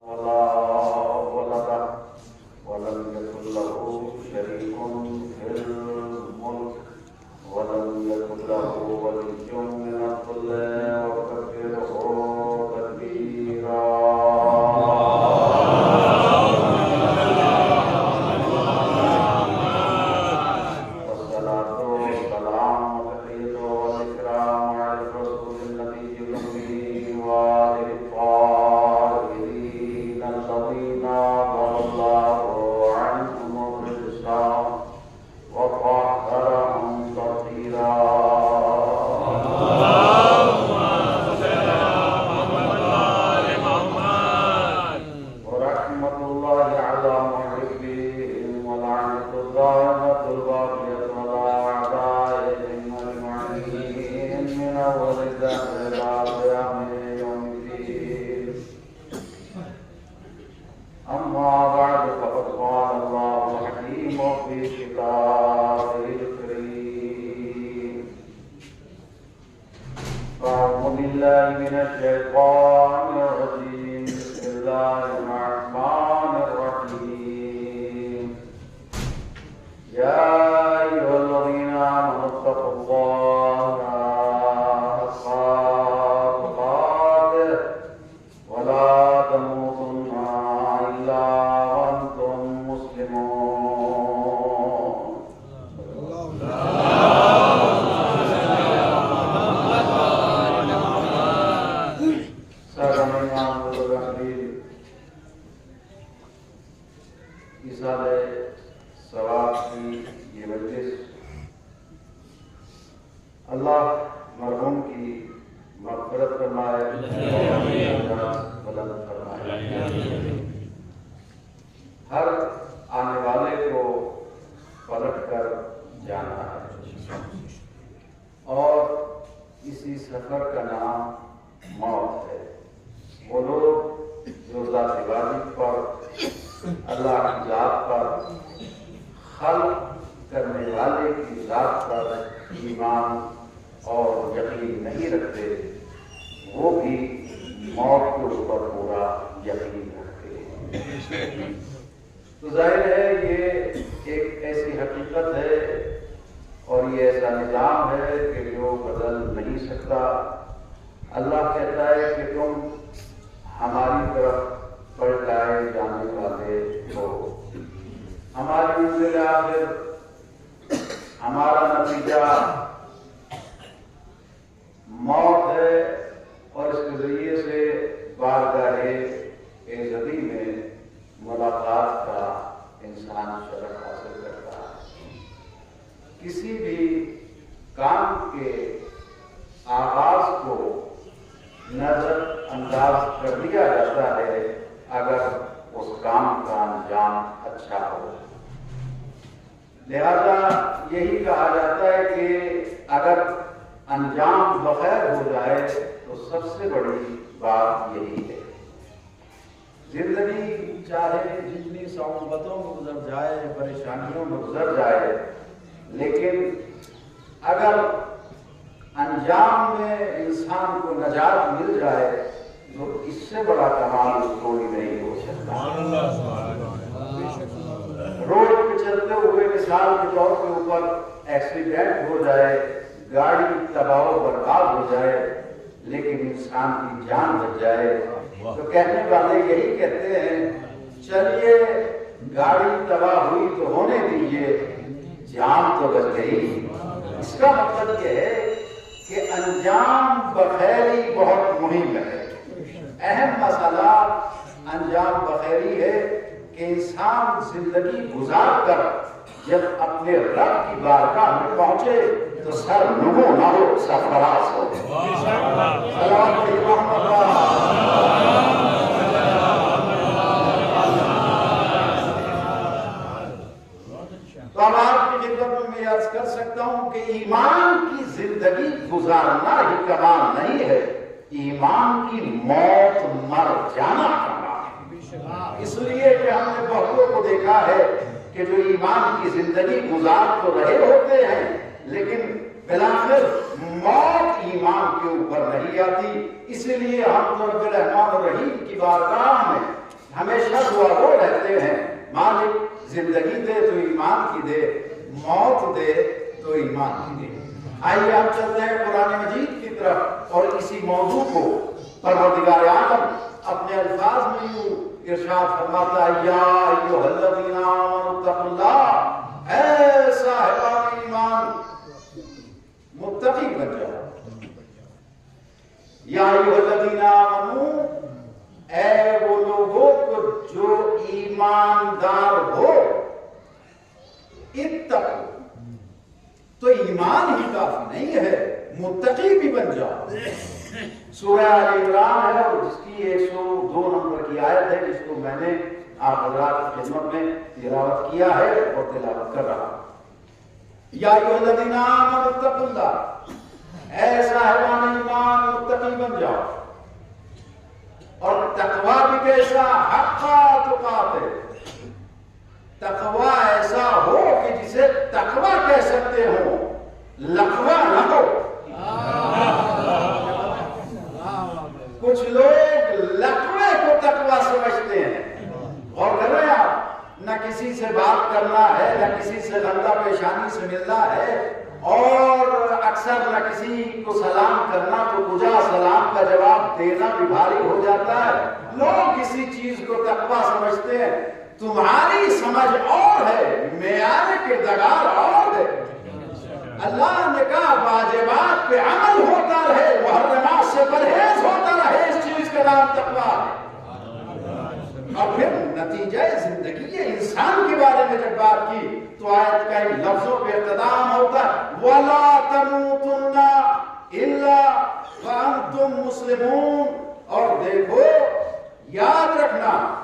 ولا ولد ولم يكن له شريك في الملك ولم يكن له ولي من الذل وكبره تكبيرا. والصلاة والسلام والتحية والإكرام على الرسول النبي الأمي وآله الطاهرين الذين ضل الله عنهم الرجال وطهرهم تطهيرا. ورحمة الله على محبهم ولعنة الدائمة الباقية على أعدائهم أجمعين من أول الدهر إلى قيام يوم الدين. أما بعد فقد قال الله الحكيم في كتابه الكريم: أعوذ بالله من الشيطان الرجيم. بسم الله الرحمن الرحيم. يا أيها الذين آمنوا اتقوا الله حق تقاته ولا تموتن إلا وأنتم مسلمون. ایصال ثواب کی یہ مجلس اللہ مرحوم کی مغفرت فرمائے، بلند فرمائے. ہر آنے والے کو پلٹ کر جانا ہے اور اسی سفر کا نام موت ہے. وہ لوگ جو ذات واجب پر، اللہ کی ذات پر، خلق کرنے والے کی ذات پر ایمان اور یقین نہیں رکھتے، وہ بھی موت کے اوپر پورا یقین رکھتے ہیں. تو ظاہر ہے یہ ایک ایسی حقیقت ہے اور یہ ایسا نظام ہے کہ جو بدل نہیں سکتا. اللہ کہتا ہے کہ تم ہماری طرف پلٹائے جانے والے ہو. ہماری منزل آخر، ہمارا نتیجہ موت ہے اور اس کے ذریعے سے بارگاہ ایزدی میں ملاقات کا انسان شرف حاصل کرتا ہے. کسی بھی کام کے آغاز کو نظر انداز کر دیا جاتا ہے اگر اس کام کا انجام اچھا ہو. لہذا یہی کہا جاتا ہے کہ اگر انجام بخیر ہو جائے تو سب سے بڑی بات یہی ہے. زندگی چاہے جتنی صعوبتوں میں گزر جائے، پریشانیوں میں گزر جائے، لیکن اگر انجام میں انسان کو نجات مل جائے تو اس سے بڑا کمال کوئی نہیں ہو سکتا. روڈ پہ چلتے ہوئے مثال کے طور کے اوپر ایکسیڈنٹ ہو جائے، گاڑی تباہ و برباد ہو جائے، لیکن انسان کی جان بچ جائے تو کہنے والے یہی کہتے ہیں چلیے گاڑی تباہ ہوئی تو ہونے دیجیے، جان تو بچ گئی. اس کا مطلب یہ ہے کہ انجام بخیری بہت مہم ہے. اہم مسئلہ انجام بخیری ہے کہ انسان زندگی گزار کر جب اپنے رب کی بارگاہ میں پہنچے تو سر نمو نہ ہو، سرفراز ہو. سلام علیکم. تو اب آپ کی خدمت میں میں عرض کر سکتا ہوں کہ ایمان کی زندگی گزارنا ہی کمال نہیں ہے، ایمان کی موت مر جانا کمال ہے. اس لیے کہ ہم نے بہتوں کو دیکھا ہے کہ جو ایمان کی زندگی گزار تو رہے ہوتے ہیں لیکن بلاخر موت ایمان کے اوپر نہیں آتی. اس لیے ہم تو رب الرحمن الرحیم کی بارگاہ میں ہمیشہ دعا گو رہتے ہیں، مالک زندگی دے تو ایمان کی دے، موت دے تو ایمان کی دے۔ آئیے آپ چلتے ہیں قرآن مجید کی طرف اور اسی موضوع کو پروردگار عالم اپنے الفاظ میں یوں ارشاد فرماتا ہے، یا ایھا الذین آمنوا اتقوا اللہ، اے صاحبان ایمان متقی بن جاؤ۔ یا ایھا الذین آمنوا، اے وہ لوگوں جو ایماندار ہو، اتقوا، تو ایمان ہی کافی نہیں ہے، متقی بھی بن جاؤ۔ سورہ آل عمران ہے اور جس کی 102 نمبر کی آیت ہے، جس کو میں نے آپ حضرات کی خدمت میں تلاوت کیا ہے اور تلاوت کر رہا ہوں۔ یا ایھا الذین آمنوا اتقوا اللہ، اے صاحبان ایمان متقی بن جاؤ۔ اور تقوی بھی کیسا؟ حق تقاتے، تقوی ایسا ہو کہ جسے تقوی کہہ سکتے ہو، لقوہ نہ ہو۔ کچھ لوگ لقوے کو تقوی سمجھتے ہیں۔ اور کر رہے ہیں آپ، نہ کسی سے بات کرنا ہے، نہ کسی سے غلطہ پیشانی سے ملنا ہے، اور اکثر نہ کسی کو سلام کرنا تو کجا سلام کا جواب دینا بھی بھاری ہو جاتا ہے۔ لوگ کسی چیز کو تقوی سمجھتے ہیں۔ تمہاری سمجھ اور ہے، معیار کردگار اور ہے۔ اللہ نے کہا واجبات پہ عمل ہوتا رہے، محرمات سے پرہیز ہوتا رہے، اس چیز کا نام تقوی ہے۔ اور پھر نتیجہ زندگی انسان کے بارے میں جب بات کی تو آیت کا ان لفظوں پہ اختتام ہوتا ہے، وَلَا تَمُوتُنَّ إِلَّا وَأَنْتُمْ مُسْلِمُونَ۔ اور دیکھو، یاد رکھنا،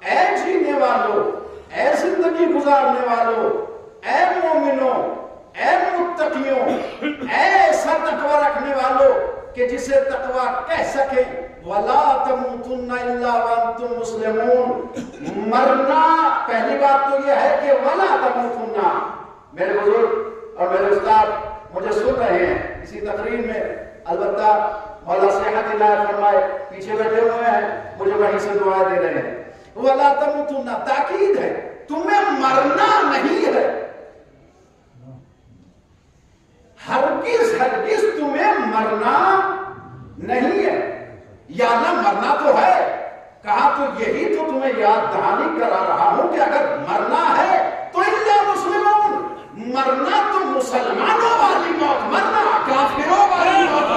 اے جینے والو، اے زندگی گزارنے والو، اے مومنوں، اے متقیوں، اے ایسا تقوی رکھنے والو کہ جسے تقوی کہہ سکے، وَلَا تَمُوتُنَّ إِلَّا وَأَنْتُمْ مُسْلِمُونَ۔ مرنا، پہلی بات تو یہ ہے کہ وَلَا تَمُوتُنَّ۔ میرے بزرگ اور میرے استاد مجھے سن رہے ہیں اسی تقریر میں، البتہ مولا صحت اللہ فرمائے پیچھے بیٹھے ہوئے ہیں، مجھے وہیں سے دعائیں دے رہے ہیں۔ وَلَا تَمُوتُنَّ تاکید ہے، تمہیں مرنا نہیں ہے، ہرگز ہرگز تمہیں مرنا نہیں ہے۔ یا نہ مرنا تو ہے، کہا تو یہی تو تمہیں یاد دہانی کرا رہا ہوں کہ اگر مرنا ہے تو اِلَّا مُسْلِمُونَ، مرنا تو مسلمانوں والی موت، مرنا کافروں والی موت۔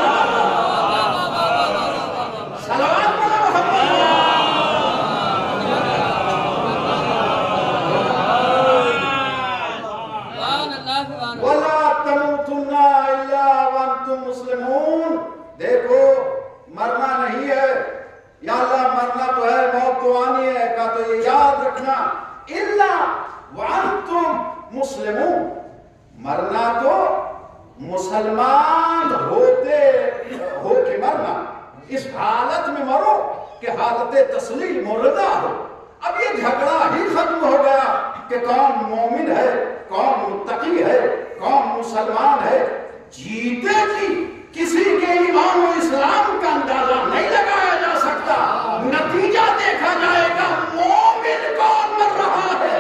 صلوات پڑھو محمد۔ وَلَا تَمُوتُنَّ إِلَّا وَأَنْتُمْ مُسْلِمُونَ۔ دیکھو، مرنا نہیں ہے، یا اللہ مرنا تو ہے، موت تو آنی ہے، کہا تو یہ یاد رکھنا، إِلَّا وَأَنْتُمْ مُسْلِمُونَ، مرنا تو مسلمان ہوتے ہو کے مرنا، اس حالت میں مرو کہ حالت تسلیم مردہ ہو۔ اب یہ جھگڑا ہی ختم ہو گیا کہ کون مومن ہے، کون متقی ہے، کون مسلمان ہے۔ جیتے جی کسی کے ایمان و اسلام کا اندازہ نہیں لگایا جا سکتا، نتیجہ دیکھا جائے گا مومن کون مر رہا ہے۔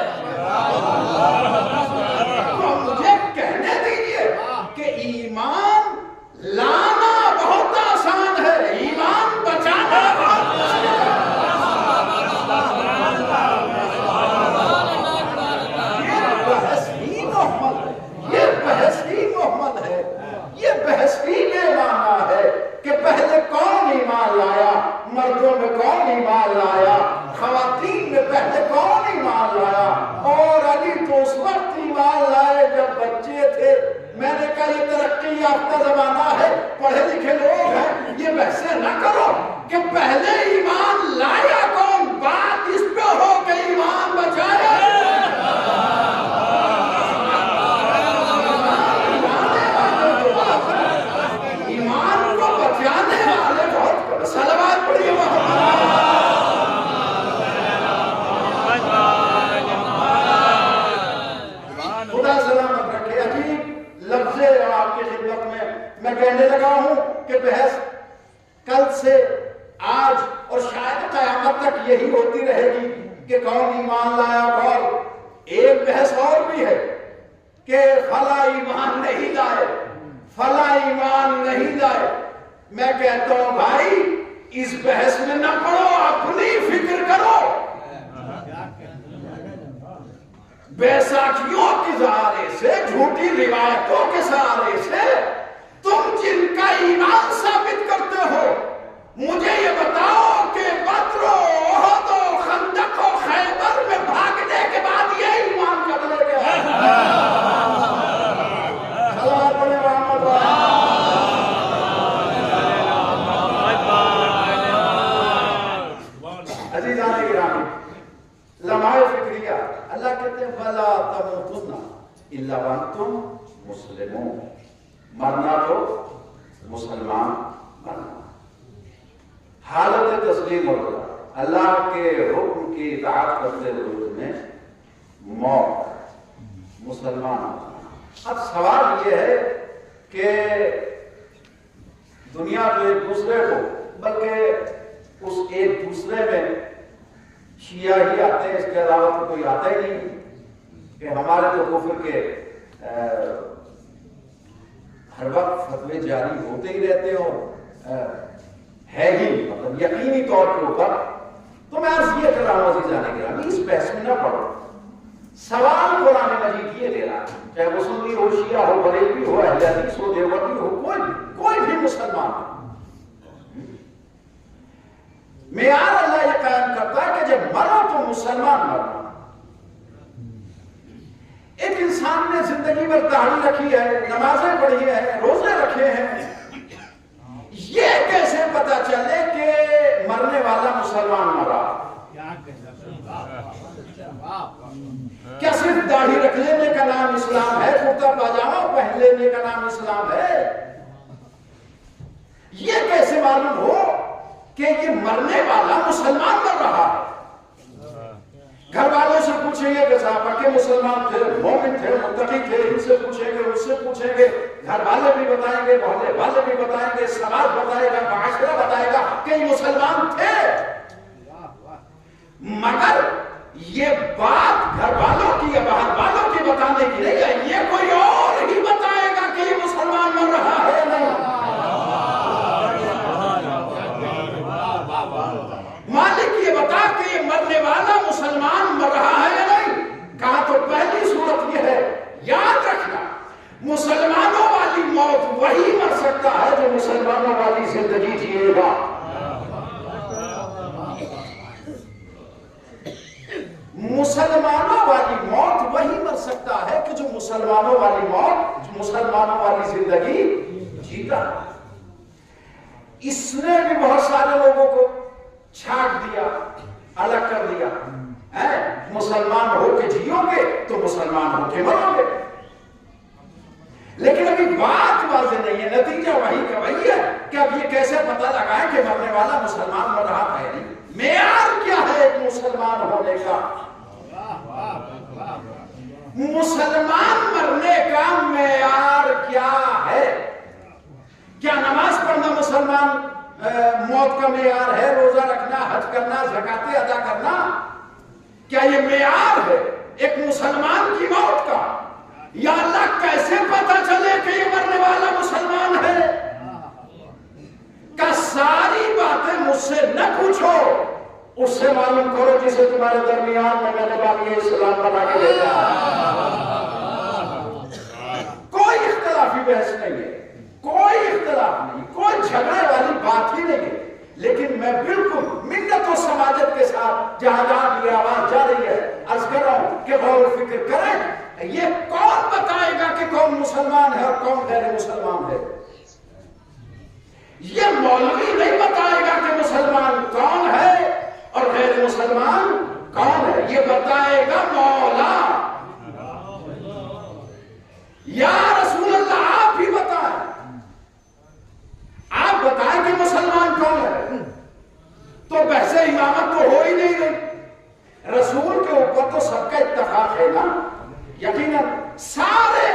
تو مجھے کہنے دیجئے کہ ایمان لانا بہت آسان ہے، ایمان بچانا بہت مشکل ہے۔ یہ بحث ہی یہ مانا ہے کہ پہلے کون ایمان لایا، مردوں میں کون ایمان لایا، خواتین میں پہلے کون ایمان لایا، اور علی تو اس وقت ایمان لائے جب بچے تھے۔ میں نے کہا یہ ترقی یافتہ زمانہ ہے، پڑھے لکھے لوگ ہیں، یہ بحثیں نہ کرو کہ پہلے ایمان لایا کون، بات اس پہ ہو کہ ایمان بچایا۔ صلوات پڑھیے محمد۔ خدا سلامت رکھے۔ عجیب لفظ آپ کی خدمت میں کہنے لگا ہوں کہ بحث کل سے آج اور شاید قیامت تک یہی ہوتی رہے گی کہ کون ایمان لایا کون. ایک بحث اور بھی ہے کہ فلاں ایمان نہیں لائے، فلاں ایمان نہیں لائے. میں کہتا ہوں بھائی اس بحث میں نہ پڑو، اپنی فکر کرو. بیساکھیوں کے سہارے سے، جھوٹی روایتوں کے سہارے سے تم جن کا ایمان ثابت کرتے ہو، مجھے یہ بتاؤ کہ بدر و احد و خندق و خیبر میں بھاگنے کے بعد یہ ایمان کب لے گیا؟ عزیزان گرامی، لمحہ فکریہ، اللہ کہتے ہیں وَلَا تَمُوتُنَّ إِلَّا وَأَنْتُمْ مُسْلِمُونَ. مرنا تو مسلمان مرنا، حالت تسلیم ہوگا، اللہ کے حکم کی اطاعت کرتے ہوئے میں موت، مسلمان ہونا. اب سوال یہ ہے کہ دنیا تو ایک دوسرے کو، بلکہ اس ایک دوسرے میں شیعہ ہی آتے ہیں، اس کے علاوہ تو کوئی آتا ہی نہیں کہ ہمارے تو کفر کے ہر وقت فتوے جاری ہوتے ہی رہتے ہو، ہے ہی مطلب یقینی طور کے اوپر. تو میں عرض یہ کر رہا ہوں عزیزان گرامی، اس بحث میں نہ پڑھو. سوال قرآن مجید یہ دے رہا ہے، چاہے وہ سنی ہو، شیعہ ہو، بریلوی ہو، اہل حدیث ہو، دیوبندی ہو، کوئی بھی مسلمان ہو. معیار اللہ یہ قائم کرتا ہے کہ جب مرو تو مسلمان مرنا. ایک انسان نے زندگی میں داڑھی رکھی ہے، نمازیں پڑھی ہیں، روزے رکھے ہیں، یہ کیسے پتا چلے کہ مرنے والا مسلمان مرا؟ کیا صرف داڑھی رکھ لینے کا نام اسلام ہے؟ کرتا پاجامہ پہن لینے کا نام اسلام ہے؟ یہ کیسے معلوم ہو کہ یہ مرنے والا مسلمان مر رہا ہے؟ گھر والوں سے پوچھیں گے کہ صحابہ کے مسلمان تھے، مومن تھے، متقی تھے، ان سے پوچھیں گے، ان سے پوچھیں گے، گھر والے بھی بتائیں گے، محلے والے بھی بتائیں گے، سماج بتائے گا، معاشرہ بتائے گا کہ یہ مسلمان تھے. مگر یہ بات گھر والوں کی یا باہر والوں کی بتانے کی نہیں ہے، یہ کوئی اور ہی بتائے گا کہ یہ مسلمان مر رہا ہے یا نہیں. مالک یہ بتا کہ یہ مرنے والا مسلمان مر رہا ہے یا نہیں. کہا تو پہلی صورت یہ ہے، یاد رکھنا مسلمانوں والی موت وہی مر سکتا ہے جو مسلمانوں والی زندگی جیے گا. مسلمانوں والی موت وہی مر سکتا ہے کہ جو مسلمانوں والی موت، جو مسلمانوں والی زندگی جیتا. اس نے بھی بہت سارے لوگوں کو چھانٹ دیا، الگ کر دیا. مسلمان ہو کے جیو گے تو مسلمان ہو کے مرو گے. لیکن ابھی بات واضح نہیں ہے، نتیجہ وہی کا وہی ہے کہ اب یہ کیسے پتہ لگائیں کہ مرنے والا مسلمان مر رہا ہے نہیں. معیار کیا ہے ایک مسلمان ہونے کا؟ مسلمان مرنے کا معیار کیا ہے؟ کیا نماز پڑھنا مسلمان موت کا معیار ہے؟ روزہ رکھنا، حج کرنا، زکاتیں ادا کرنا، کیا یہ معیار ہے ایک مسلمان کی موت کا؟ یا اللہ کیسے پتا چلے کہ یہ مرنے والا مسلمان ہے؟ کا ساری باتیں مجھ سے نہ پوچھو، اس سے معلوم کرو جسے تمہارے درمیان میں نے باقی اسلام بنا کے دیتا ہے. کوئی اختلافی بحث نہیں ہے، کوئی اختلاف نہیں، کوئی جھگڑے والی بات ہی نہیں ہے. لیکن میں بالکل منت و سماجت کے ساتھ جہاں جہاں کی آواز جا رہی ہے عرض کر رہا ہوں کہ غور و فکر کریں. یہ کون بتائے گا کہ کون مسلمان ہے اور کون غیر مسلمان ہے؟ یہ مولوی نہیں بتائے گا کہ مسلمان کون ہے اور غیر مسلمان کون ہے. یہ بتائے گا مولا. یا رسول اللہ آپ ہی بتائیں، آپ بتائیں کہ مسلمان کون ہے. تو بحث امامت تو ہو ہی نہیں رہی. رسول کے اوپر تو سب کا اتفاق ہے نا، یقیناً سارے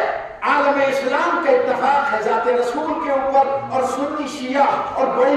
عالم اسلام کا اتفاق ہے ذات رسول کے اوپر. اور سنی شیعہ اور بڑی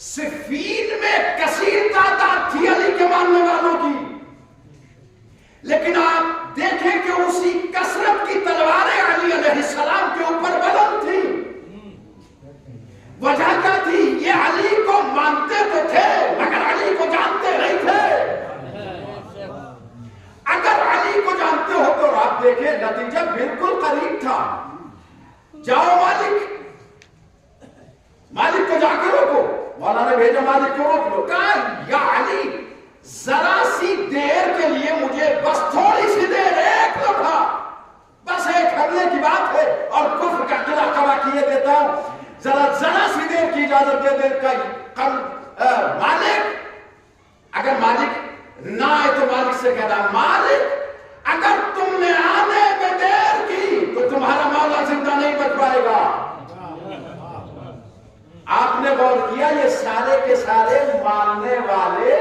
صفین میں کثیر تعداد تھی علی کے ماننے والوں کی، لیکن آپ دیکھیں کہ اسی کثرت کی تلواریں علی علیہ السلام کے اوپر بلند تھی۔ وجہ کیا تھی؟ یہ علی کو مانتے تو تھے مگر علی کو جانتے نہیں تھے۔ اگر علی کو جانتے ہو تو آپ دیکھیں نتیجہ بالکل قریب تھا۔ جاؤ مالک کو جا کے روکو، مولا نے بھیجا مالک کو روک لو، کہا یا علی ذرا سی دیر کے لیے مجھے بس تھوڑی سی دیر، ایک لمحہ، بس ایک حملے کی بات ہے اور کفر کا قلعہ کبا کیے دیتا ہوں، ذرا سی دیر کی اجازت دے دے۔ مالک، اگر مالک نہ آئے تو مالک سے کہنا مالک اگر تم نے آنے میں دیر کی تو تمہارا مولا زندہ نہیں بچ پائے گا۔ آپ نے غور کیا یہ سارے کے سارے ماننے والے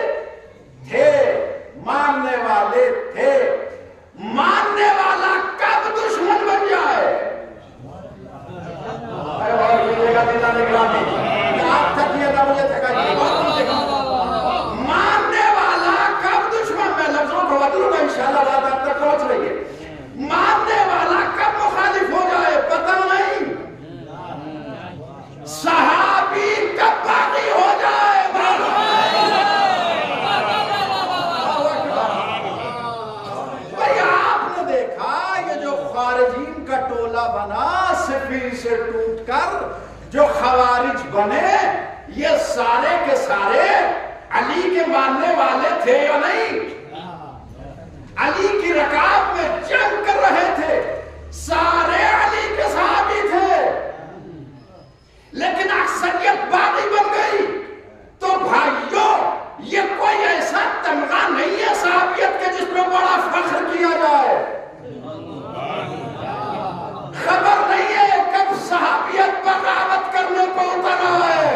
تھے، ماننے والے تھے۔ ماننے والا کب دشمن بن جائے، آپ تھکیے گا مجھے تھکائیے، ماننے والا کب دشمن، میں لفظوں کو بدلوں گا انشاءاللہ بات آپ تک پہنچ رہی ہے۔ ماننے والا کب مخالف ہو جائے پتہ نہیں، صحابی کب باغی ہو جائے۔ بھئی آپ نے دیکھا یہ جو خارجین کا ٹولہ بنا صفین سے ٹوٹ کر جو خوارج بنے، یہ سارے کے سارے علی کے ماننے والے تھے یا نہیں؟ علی کی رکاب میں جنگ کر رہے تھے، سارے علی کے صحابی تھے، لیکن اکثریت باغی بن گئی۔ تو بھائیوں یہ کوئی ایسا تمغہ نہیں ہے صحابیت کے جس میں بڑا فخر کیا جائے، خبر نہیں ہے کب صحابیت بغاوت کرنے کو اترا ہے۔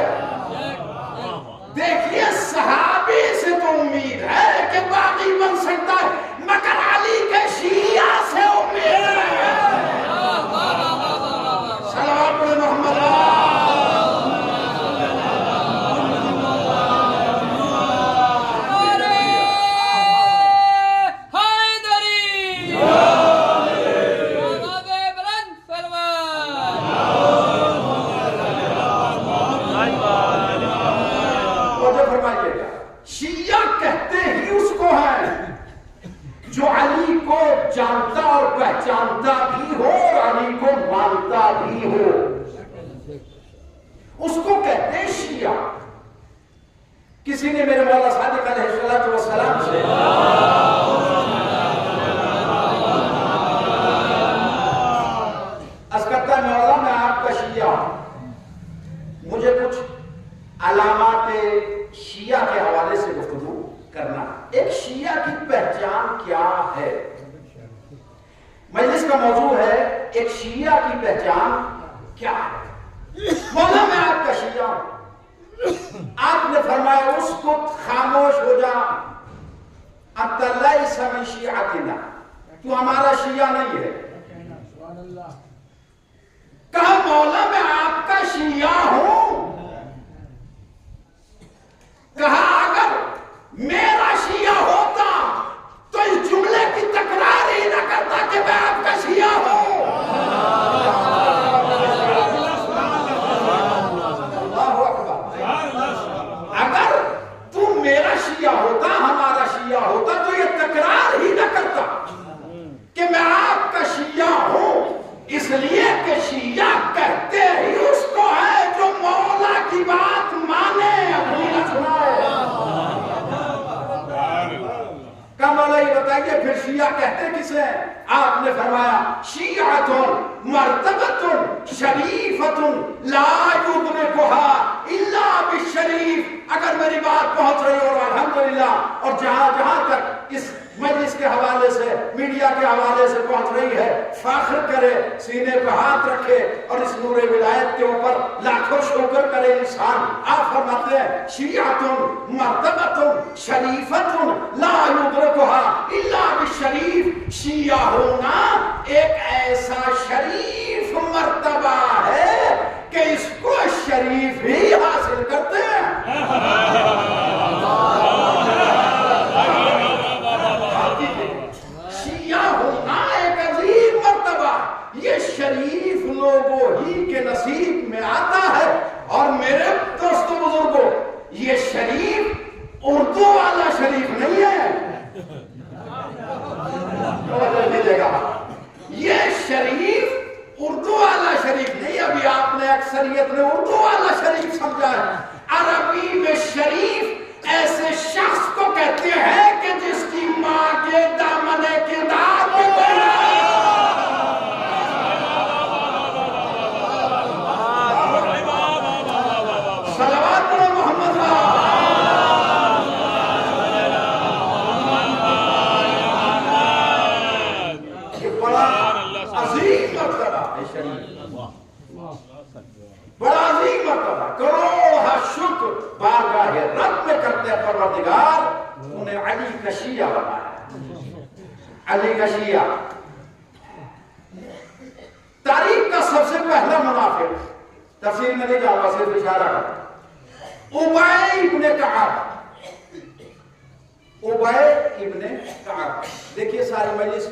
دیکھیے صحابی سے تو امید ہے کہ باغی بن سکتا ہے مگر علی کے شیعہ سے امید ہے۔ صلوات علی محمد۔ جو علی کو جانتا اور پہچانتا بھی ہو اور علی کو مانتا بھی ہو، اس کو کہتے ہیں شیعہ۔ کسی نے میرے مولا صادق علیہ السلام سے عرض کرتا ہے مولا میں آپ کا شیعہ ہوں، مجھے کچھ علامات شیعہ کے حوالے سے گفتگو کرنا۔ ایک شیعہ کی پہچان کیا ہے؟ مجلس کا موضوع ہے ایک شیعہ کی پہچان کیا ہے۔ مولا میں آپ کا شیعہ ہوں، آپ نے فرمایا اسکت، خاموش ہو جا، انت لیس من شیعتنا، تو ہمارا شیعہ نہیں ہے۔ کہا مولا میں آپ کا شیعہ ہوں، کہا اگر میرا شیعہ ہوتا تو اس جملے کی تکرار ہی نہ کرتا کہ میں آپ کا شیعہ ہوں۔ اللہ اکبر۔ اگر تو میرا شیعہ ہوتا، ہمارا شیعہ ہوتا تو یہ تکرار ہی نہ کرتا کہ میں آپ کا شیعہ ہوں، اس لیے کہ شیعہ کہتے ہی اس کو ہے جو مولا کی بات مانے، اپنی نہ سنائے۔ مولا یہ بتائیے پھر شیعہ کہتے کسے ہیں؟ آپ نے فرمایا شیعۃ مرتبۃ شریفۃ لا یدرکها الا بالشریف۔ اگر میری بات پہنچ رہی اور الحمدللہ اور جہاں تک اس مجلس کے حوالے سے، میڈیا کے حوالے سے پہنچ رہی ہے، فخر کرے، سینے پہ ہاتھ رکھے اور اس نور ولایت کے اوپر لاکھوں شکر کرے انسان۔ آپ فرماتے ہیں شیعۃ مرتبۃ شریفۃ لا یدرکها الا بالشریف۔ شیعہ ہونا ایک ایسا شریف مرتبہ ہے کہ اس کو شریف ہی حاصل کرتے ہیں۔ یہ شریف اردو والا شریف نہیں، ابھی آپ نے اکثریت نے اردو والا شریف سمجھا ہے. عربی میں شریف ایسے شخص کو کہتے ہیں کہ جس کی ماں کے دامن کردار میں صلوات پڑھو محمد یہ بڑا عظیم مرتبہ ہے شریف، بڑا عظیم مرتبہ. کروڑ شکر بارگاہ رب میں کرتے ہیں پروردگار انہیں علی کا شیعہ بنایا. علی کا شیعہ تاریخ کا سب سے پہلا منافق، تفسیر میں نہیں جاؤں گا، صرف اشارہ کرتا. ابی ابن کعب، ابی ابن کعب. دیکھیے ساری مجلس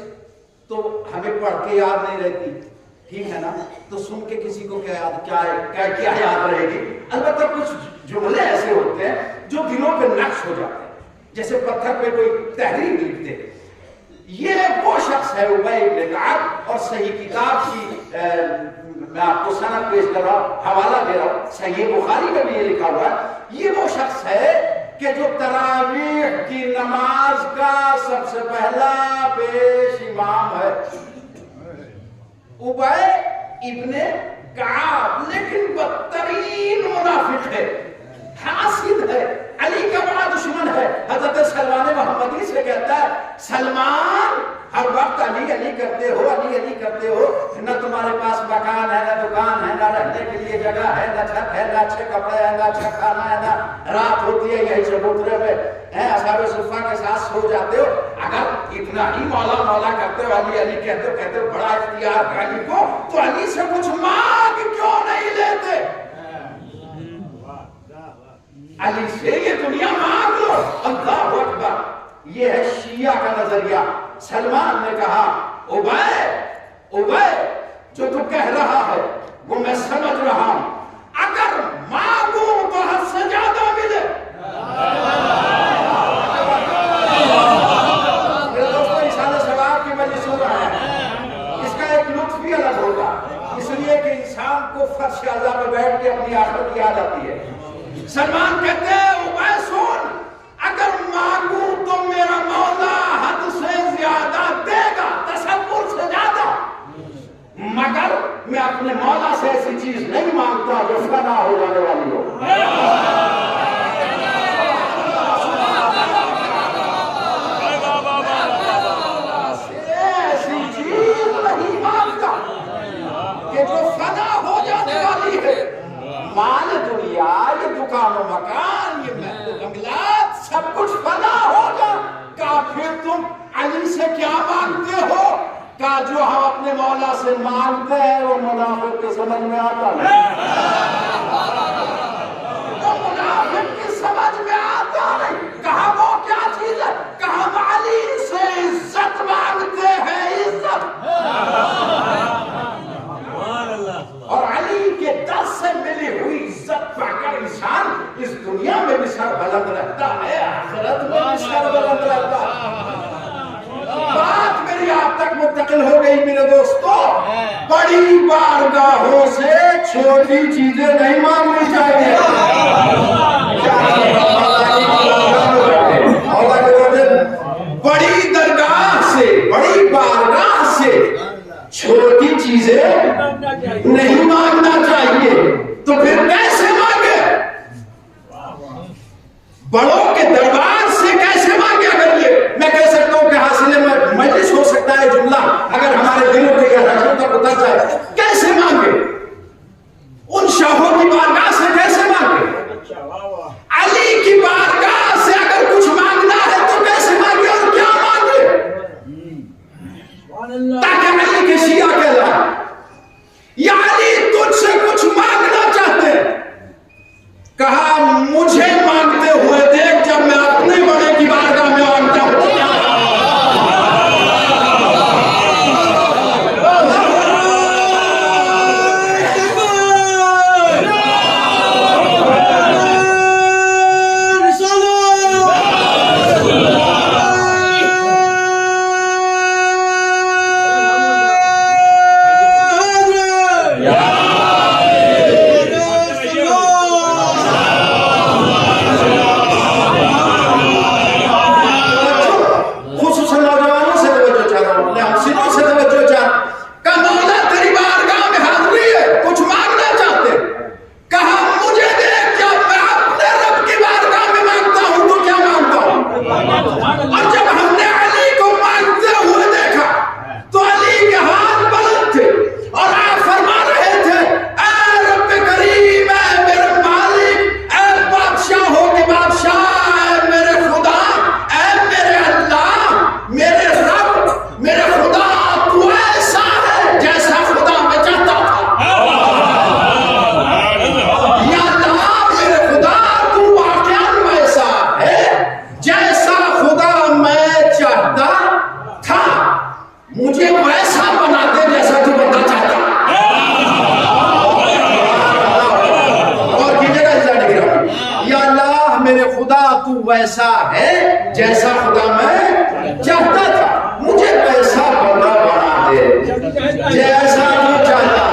تو ہمیں پڑھ کے یاد نہیں رہتی، ٹھیک ہے نا، تو سن کے کسی کو کیا یاد رہے گی. البتہ کچھ جملے ایسے ہوتے ہیں جو دلوں پہ نقش ہو جاتے ہیں، جیسے پتھر پہ کوئی تحریر لکھتے. یہ وہ شخص ہے ابی ابن کعب، اور صحیح کتاب کی میں آپ کو سند پیش کر رہا ہوں، حوالہ دے رہا ہوں، صحیح بخاری میں بھی یہ لکھا ہوا ہے. یہ وہ شخص ہے کہ جو تراویح کی نماز کا سب سے پہلا پیش امام ہے. ابی ابن کعب لیکن بدترین منافق ہے، حاسد ہے، علی کا بڑا دشمن ہے. حضرت سلمان محمدی سے کہتا ہے سلمان ہر وقت علی علی کرتے ہو، علی علی کرتے ہو، نہ تمہارے پاس مکان ہے، نہ دکان ہے، نہ رہنے کے لیے جگہ ہے، نہ چھت ہے، نہ اچھے کپڑے ہیں، نہ اچھا کھانا ہے، نہ رات ہوتی ہے یہی چبوترے میں اصحاب صفہ کے ساتھ سو جاتے ہو. اگر اتنا ہی مولا مولا کرتے ہو، علی علی کہتے ہو بڑا اختیار ہے علی کو، تو علی سے کچھ مانگ کیوں نہیں لیتے؟ علی سے یہ دنیا مانگ لو. اللہ اکبر. یہ ہے شیعہ کا نظریہ. سلمان نے کہا ابی جو تو کہہ رہا ہے وہ میں سمجھ رہا ہوں، اگر مانگوں تو حد سے زیادہ ملے. میرے دوستو انسان ثواب کی مجلس ہو رہا ہے، اس کا ایک لطف بھی الگ ہوگا، اس لیے کہ انسان کو فرش اعلیٰ پہ بیٹھ کے اپنی آخرت یاد آتی ہے. سلمان کہتے ہیں ابی سن، اگر مانگوں تو میرا مولا حد سے زیادہ دے گا، تصور سے زیادہ، مگر میں اپنے مولا سے ایسی چیز نہیں مانگتا جو فنا ہو جانے والی ہو. ایسی چیز نہیں مانگتا کہ جو فنا ہو جانے والی ہے. مال دنیا، یہ دکان و مکان، یہ محل و بنگلات، سب کچھ فنا ہوگا. کہا پھر تم علی سے کیا مانگتے ہو؟ کہا جو ہم اپنے مولا سے مانگتے ہیں وہ منافق کے سمجھ میں آتا ہے. وہ منافق کی سمجھ میں آتا نہیں. کہا وہ کیا چیز ہے؟ کہا ہم علی سے عزت مانگتے ہیں، عزت. اور علی کے در سے ملی ہوئی عزت پا کر انسان اس دنیا میں بھی سر بلند رہتا ہے، آخرت میں بھی سر بلند رہتا ہے. بات میری آپ تک منتقل ہو گئی میرے دوستو. بڑی بارگاہوں سے چھوٹی چیزیں نہیں مانگنی چاہیے. بڑی درگاہ سے، بڑی بارگاہ سے چھوٹی چیزیں نہیں مانگنا چاہیے. تو پھر کیسے مانگے؟ بڑوں کے دربار سے کیسے مانگے؟ اگر یہ میں کہہ سکتا ہوں کہ حاصل مجلس ہو سکتا ہے جملہ اگر ہمارے دلوں کے گہرائیوں تک اتر جائے، کیسے مانگے؟ ان شاہوں کی بارگاہ سے کیسے مانگے؟ علی کی بارگاہ سے اگر کچھ مانگنا ہے تو کیسے مانگے اور کیا مانگے تاکہ علی کے شیعہ کہلائے؟ یا علی تجھ سے کچھ مانگنا چاہتے ہیں؟ کہا مجھے مانگتے ہوئے دیکھ جب میں اپنے بڑے کی بارگاہ میں مانگتا ہوں. مجھے ویسا بنا دے جیسا تو بننا چاہتا. اور کیجیے گا یا اللہ میرے خدا تو ویسا ہے جیسا خدا میں چاہتا تھا, مجھے ویسا بندہ بنا دے جیسا تو چاہتا.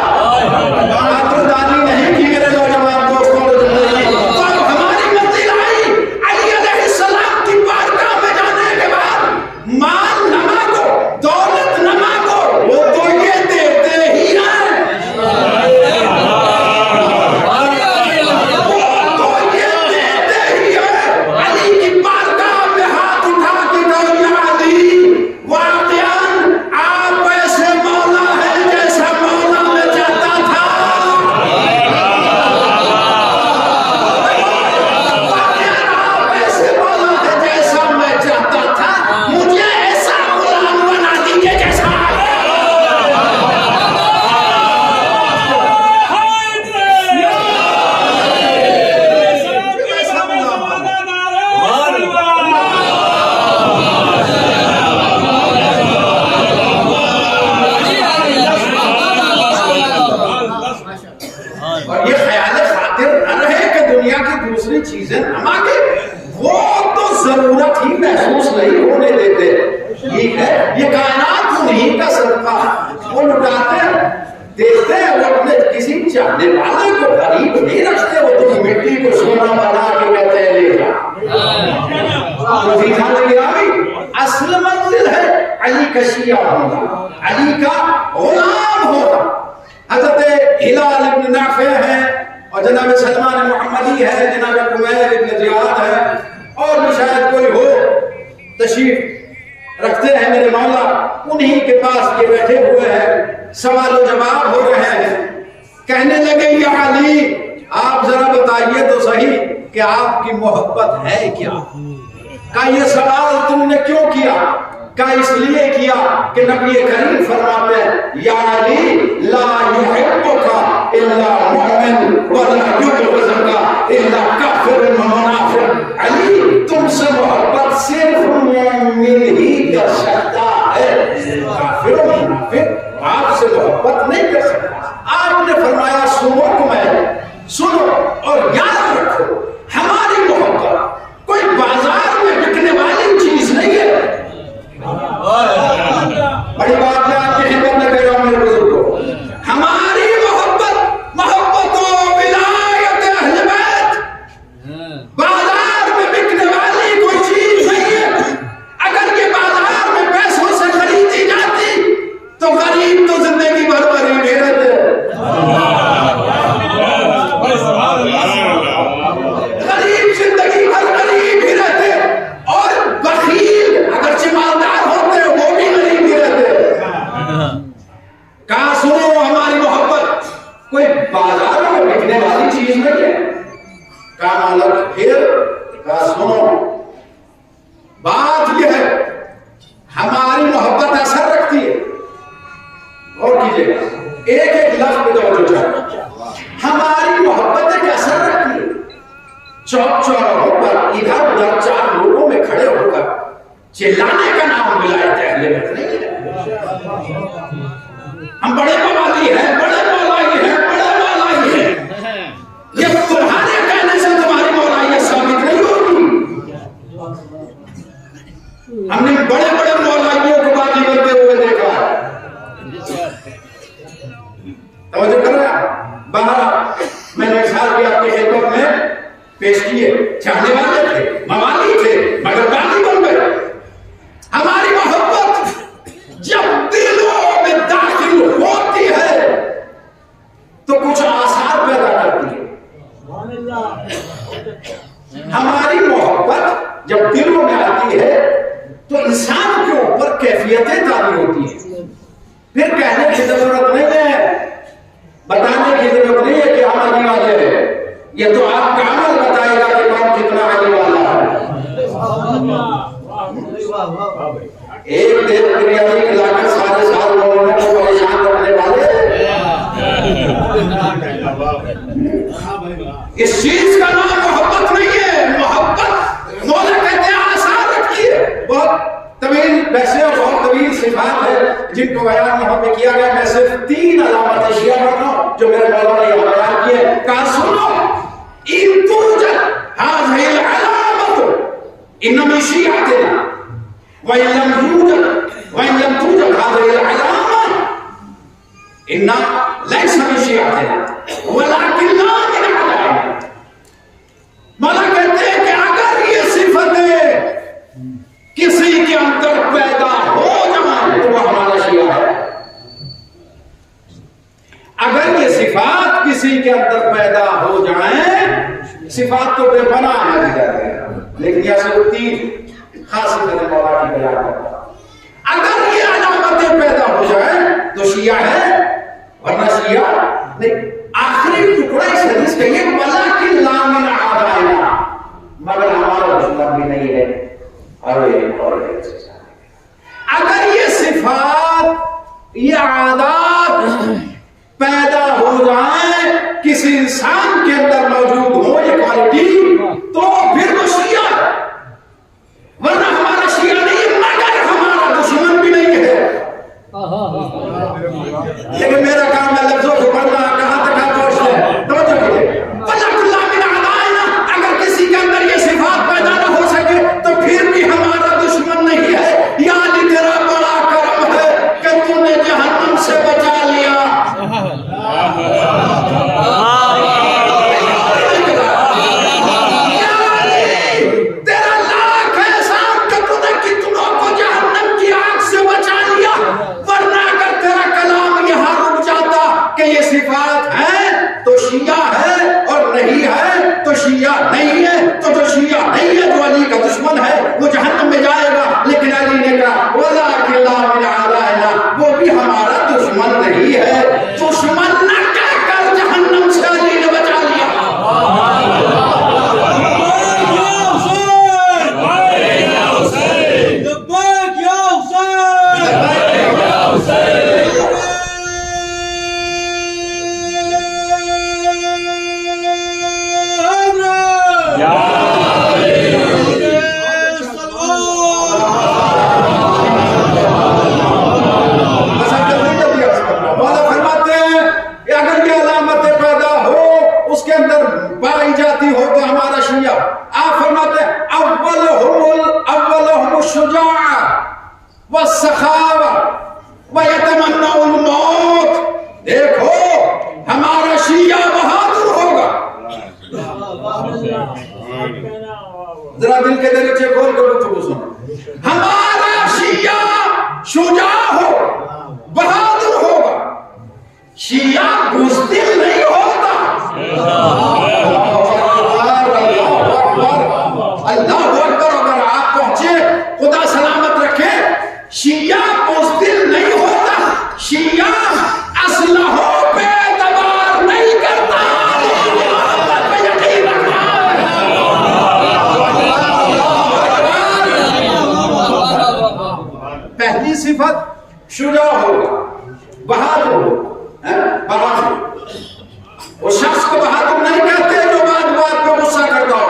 خاطردانی نہیں کی میرے نوجوان دوستوں اور ہماری منزل آئی علی علیہ السلام کی بارگاہ میں جانے کے بعد مال نہ مانگو, دولت نہ مانگو, وہ تو یہ دیتے ہی ہیں. وہ تو یہ دیتے ہی ہیں. علی کی بارگاہ میں ہاتھ اٹھا کے کہو یا علی واقعاً آپ ایسے مولا ہیں جیسا مولا میں چاہتا تھا. واقعاً آپ ایسے مولا ہیں جیسا میں چاہتا تھا, مجھے ایسا غلام بنا دیجیے جیسا اور یہ خیال خاطر نہ رہے کہ دنیا کی دوسری چیزیں نہ مانگے, وہ تو ضرورت ہی محسوس نہیں ہونے دیتے. ٹھیک ہے, یہ کائنات انہیں کا صدقہ, وہ لٹاتے ہیں دیتے ہیں, وہ اپنے کسی چاہنے والے کو غریب نہیں رکھتے, وہ تو مٹی کو سونا بنا کے کہتے ہیں لے جا. تو دیکھا لگے آئی اصل منزل ہے علی کا شیعہ ہونا, علی کا غلام ہونا. حضرت ہلال ابن نافع ہے, اور جناب سلمان محمدی ہے, جناب قمیر ابن زیاد ہے, اور بھی شاید کوئی ہو تشریف رکھتے ہیں میرے مولا. انہی کے پاس یہ بیٹھے ہوئے ہیں, سوال و جواب ہو رہے ہیں. کہنے لگے یا علی آپ ذرا بتائیے تو صحیح کہ آپ کی محبت ہے کیا. کہا یہ سوال تم نے کیوں کیا؟ کہا اس لیے کیا کہ نبی کریم فرماتے ہیں یا علی لا یحبک الا مؤمن ولا یبغضک الا کافر و منافق. علی تم سے محبت صرف مومن ہی کر سکتا ہے, کافر و منافق آپ سے محبت نہیں کر سکتا. آپ نے فرمایا سنو تمہیں, سنو اور یاد رکھو ہماری محبت کوئی بازار میں بکنے والی چیز نہیں ہے. بڑی بات ہے آپ کی خدمت میں کہہ رہا ہوں میرے بزرگوں, ہماری محبت و ولایت اہل بیت بازار میں بکنے والی کوئی چیز نہیں ہے. اگر یہ بازار میں پیسوں سے خریدی جاتی تو غریب تو زندگی بھر غریب ہی رہتے, غریب زندگی بھر غریب ہی رہتے, اور بخیل اگرچہ مالدار ہوتے وہ بھی غریب ہی رہتے. کہا سنو ہماری محبت کوئی بازار میں بکنے والی چیز نہیں ہے. کہا مالک پھر؟ کہا سنو بات یہ ہے ہماری محبت اثر رکھتی ہے. اور کیجئے گا ایک ایک لفظ پہ توجہ چاہیے. ہماری محبت ایک اثر رکھتی ہے. چوک چوراہوں پر ادھر ادھر چار لوگوں میں کھڑے ہو کر چلانے کا نام ولایت اہل بیت نہیں ہے. ہم بڑے موالی ہیں, بڑے مولائی ہیں, بڑے مولائی ہیں, یہ تمہارے کہنے سے تمہاری مولائیت ثابت نہیں ہوگی. ہم نے بڑے بڑے مولائیوں کو بازی کرتے ہوئے دیکھا ہے. توجہ کر رہا ہے. باہر میں نے مثال بھی آپ کی خدمت میں پیش کیے, چاہنے والے تھے, موالی تھے, مگر باغی بن گئے. ہماری محبت جب دلوں میں داخل ہوتی ہے تو کچھ آثار پیدا کرتی ہے. ہماری محبت جب دلوں میں آتی ہے تو انسان کے اوپر کیفیتیں تاری ہوتی ہیں. پھر کہنے کی ضرورت نہیں ہے, بتانے کی ضرورت نہیں ہے کہ ہم علی والے ہیں. یہ تو آپ کا عمل بتائے گا کہ کون کتنا علی والا ہے. ایک دن بریانی کھلا کر سارے سال لوگوں نے کو پریشان کرنے والے اس چیز کا نام محبت نہیں ہے. محبت مولا کہتے ہیں آثار رکھتی ہے. بہت طویل ویسے بہت طویل صفات ہے جن کو بیان یہاں پہ کیا گیا. میں صرف 3 علامات شیعہ پڑھ رہا ہوں جو میرے مولا نے یہاں بیان کی ہے. کہا سنو ان توجد هذه العلامة ان من شيعتنا وان لم توجد هذه العلامة ان ليس من شيعتنا ولكن لا من علامة. مولا کہتے ہیں کہ اگر یہ صفتیں کسی کے اندر پیدا ہو جائیں تو وہ ہمارا شیعہ ہے. اگر یہ صفات کسی کے اندر پیدا ہو جائیں، صفات تو بے پناہ ہے لیکن یہ سے 3 خاصیتیں مولا کی بیان کرتا ہے. اگر یہ علامتیں پیدا ہو جائیں تو شیعہ ہے ورنہ شیعہ نہیں. آخری ٹکڑا اس حدیث کا یہ ولیکن لا من اعدائنا، مگر ہمارا دشمن بھی نہیں ہے. اگر یہ صفات یہ عادات پیدا ہو جائیں کسی انسان کے اندر موجود ہو یہ کوالٹی تو پھر وہ شیعہ ہے ورنہ ہمارا شیعہ نہیں مگر ہمارا دشمن بھی نہیں ہے. لیکن میرا کام ہے لفظوں کو پڑھنا. کہاں تک آپ پہنچتے ہیں توجہ کیجیے. وَلَكُلَّ مِنْ عَدَائِنَا، اگر کسی کے اندر یہ صفات پیدا نہ ہو سکے تو پھر بھی ہمارا دشمن نہیں ہے. یعنی تیرا بڑا کرم ہے کہ تو نے جہنم سے بچا لیا. تیرا لاکھ احسان کہ تو نے کتنوں کو جہنم کی آگ سے بچا لیا. ورنہ اگر تیرا کلام یہاں رک جاتا کہ یہ صفات ہیں تو شیعہ ہے اور نہیں ہے تو شیعہ نہیں ہے، تو جو شیعہ نہیں ہے جو علی کا دشمن ہے وہ جہنم میں جائے گا. لیکن علی نے کہا وَلَٰكِن لَا مِنْ عَدَائِنَا، وہ بھی ہمارا دشمن نہیں ہے. دشمن نہ کہہ کر جہنم سے علی نے بچا لیا. پائی جاتی ہو تو ہمارا شیعہ. آپ فرماتے ہیں اولہم الشجاع والسخاوہ ویتمنع الموت. دیکھو ہمارا شیعہ بہادر ہوگا. ذرا دل کے دریچے کھول کر گفتگو سنو. ہمارا شیعہ شجاع ہو بہادر ہوگا. شیعہ بزدل نہیں ہوتا. اللہ اکبر. اگر آپ پہنچے خدا سلامت رکھے. شیعہ بزدل نہیں ہوتا. شیعہ اسلحوں پہ اعتبار نہیں کرتا. پہلی صفت شجاع ہوگا بہادر ہوگا. بہادر وہ شخص کو بہادر نہیں کہتے جو بات بات پہ غصہ کرتا ہو.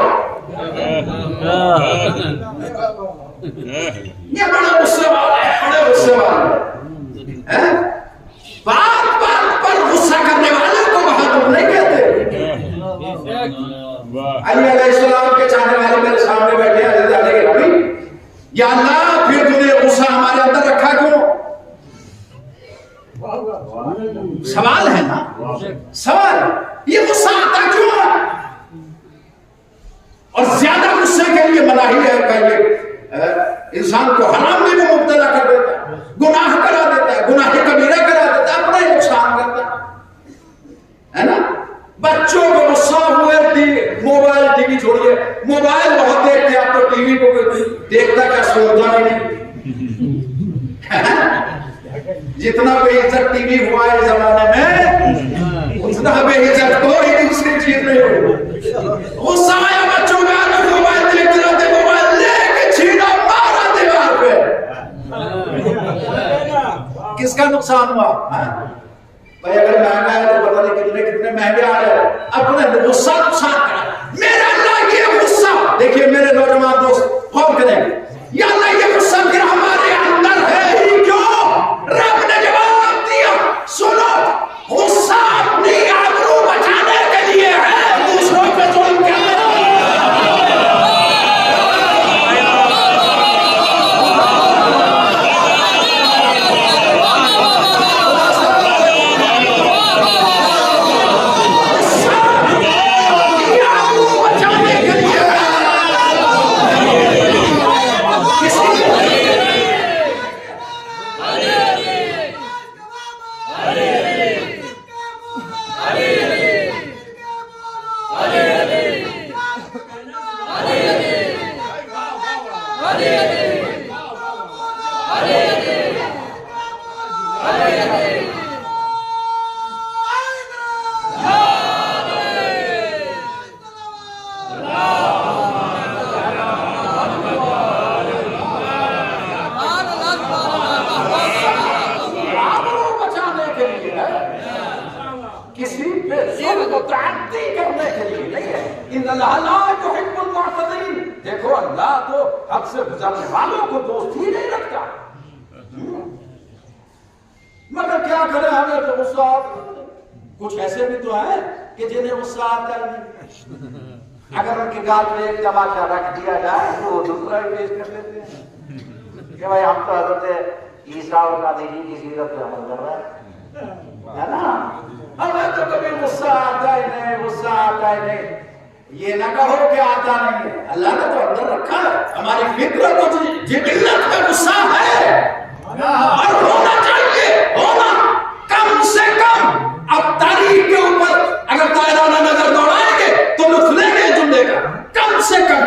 یہ بڑا غصے والا ہے، بڑے غصے والا ہے. بات بات پر غصہ کرنے والے کو بہادر نہیں کہتے. علی علیہ السلام کے چاہنے والے میرے سامنے بیٹھے ہیں. حضرت علی کے نبی یا اللہ پھر تو نے غصہ ہمارے اندر رکھا کیوں؟ سوال ہے نا، سوال. یہ غصہ آتا کیوں ہے؟ اور زیادہ غصے کے لیے مناہی ہے. پہلے انسان کو حرام میں وہ مبتلا کر دیتا ہے، گناہ کرا دیتا ہے، گناہ کبیرہ کرا دیتا ہے، اپنا ہی نقصان کرتا ہے نا. بچوں کو غصہ ہوئے موبائل ٹی وی چھوڑیے. موبائل بہت دیکھتے ہیں آپ تو ٹی وی کو دیکھتا کیا سنتا ہی نہیں. جتنا بے عزت ٹی وی ہوا ہے زمانے میں اتنا بے عزت کوئی دوسری چیز نہیں ہو. غصہ آیا بچوں میں موبائل دیکھتے رہتے، موبائل لے کے چھینا مارا دیوار پہ. کس کا نقصان ہوا؟ بھائی اگر مہنگا ہے تو پتہ نہیں کتنے مہنگے آ رہے ہیں. اپنے غصہ نقصان کرا. میرا اللہ یہ غصہ دیکھیے میرے نوجوان دوست غور کریں. یا اللہ یہ غصہ پھر ہمارے متعدی کرنے کے لیے نہیں ہے. ان اللہ لا یحب المعتدین. دیکھو اللہ تو حد سے گزرنے والوں کو دوست ہی نہیں رکھتا. مگر کیا کرے, ہمیں تو غصہ آتا. کچھ ایسے بھی تو ہیں کہ جنہیں غصہ آتا نہیں, اگر ان کے گال میں ایک تماچا رکھ دیا جائے تو وہ دوسرا ہی پیش کر لیتے ہیں کہ بھائی ہم تو حضرت عیسیٰ اور نبی کی سیرت پہ عمل کر رہے ہیں, ہے نا. ہمیں تو کبھی غصہ آتا ہی نہیں, غصہ آتا ہی نہیں. یہ نہ کہو کہ آتا نہیں ہے, اللہ نے تو اندر رکھا ہے. ہماری فطرت و جبلت میں غصہ ہے اور ہونا چاہیے, ہونا کم سے کم. اب تاریخ کے اوپر اگر طائرانہ نظر دوڑائیں گے تو لطف لیں گے جملے کا. کم سے کم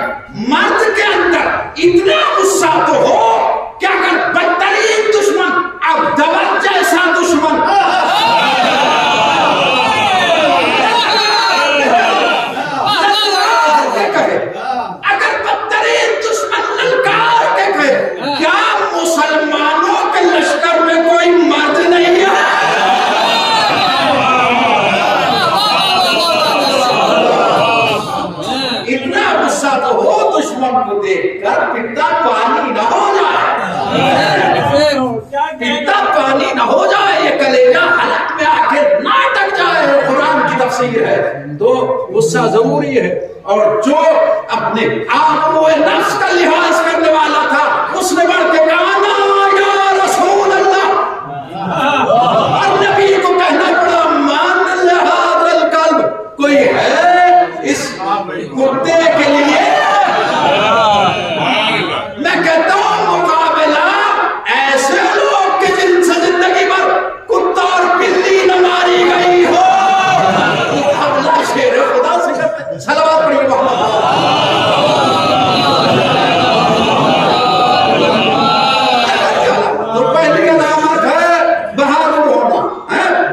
مرد کے اندر اتنا غصہ تو ہو کہ اگر بدترین دشمن اب دول جیسا دشمن اگر بدترین دشمن للکار کے کہے کیا مسلمانوں کے لشکر میں کوئی مرد نہیں ہے؟ اتنا غصہ تو ہو دشمن کو دیکھ کر پیتا پانی نہ ہو جائے, پیتا پانی نہ ہو جائے, یہ کلیجہ حلق میں آ کے نہ اٹک جائے. قرآن کی تفسیر ہے. تو غصہ ضروری ہے. اور جو اپنے آپ کو نفس کا لحاظ کرنے والا تھا اس نے بڑھ کے کہا نا یا رسول اللہ, اور نبی کو کہنا پڑا مان لہذا القلب, کوئی ہے اس کتے کے لیے. میں کہتا ہوں مقابلہ ایسے لوگ کے جن سے زندگی بھر کتا اور بلی نہ ماری گئی ہو. اللہ شیر خدا سے کرتے صلوات پڑھیے محمد. تو پہلی علامت ہے بہادر ہونا.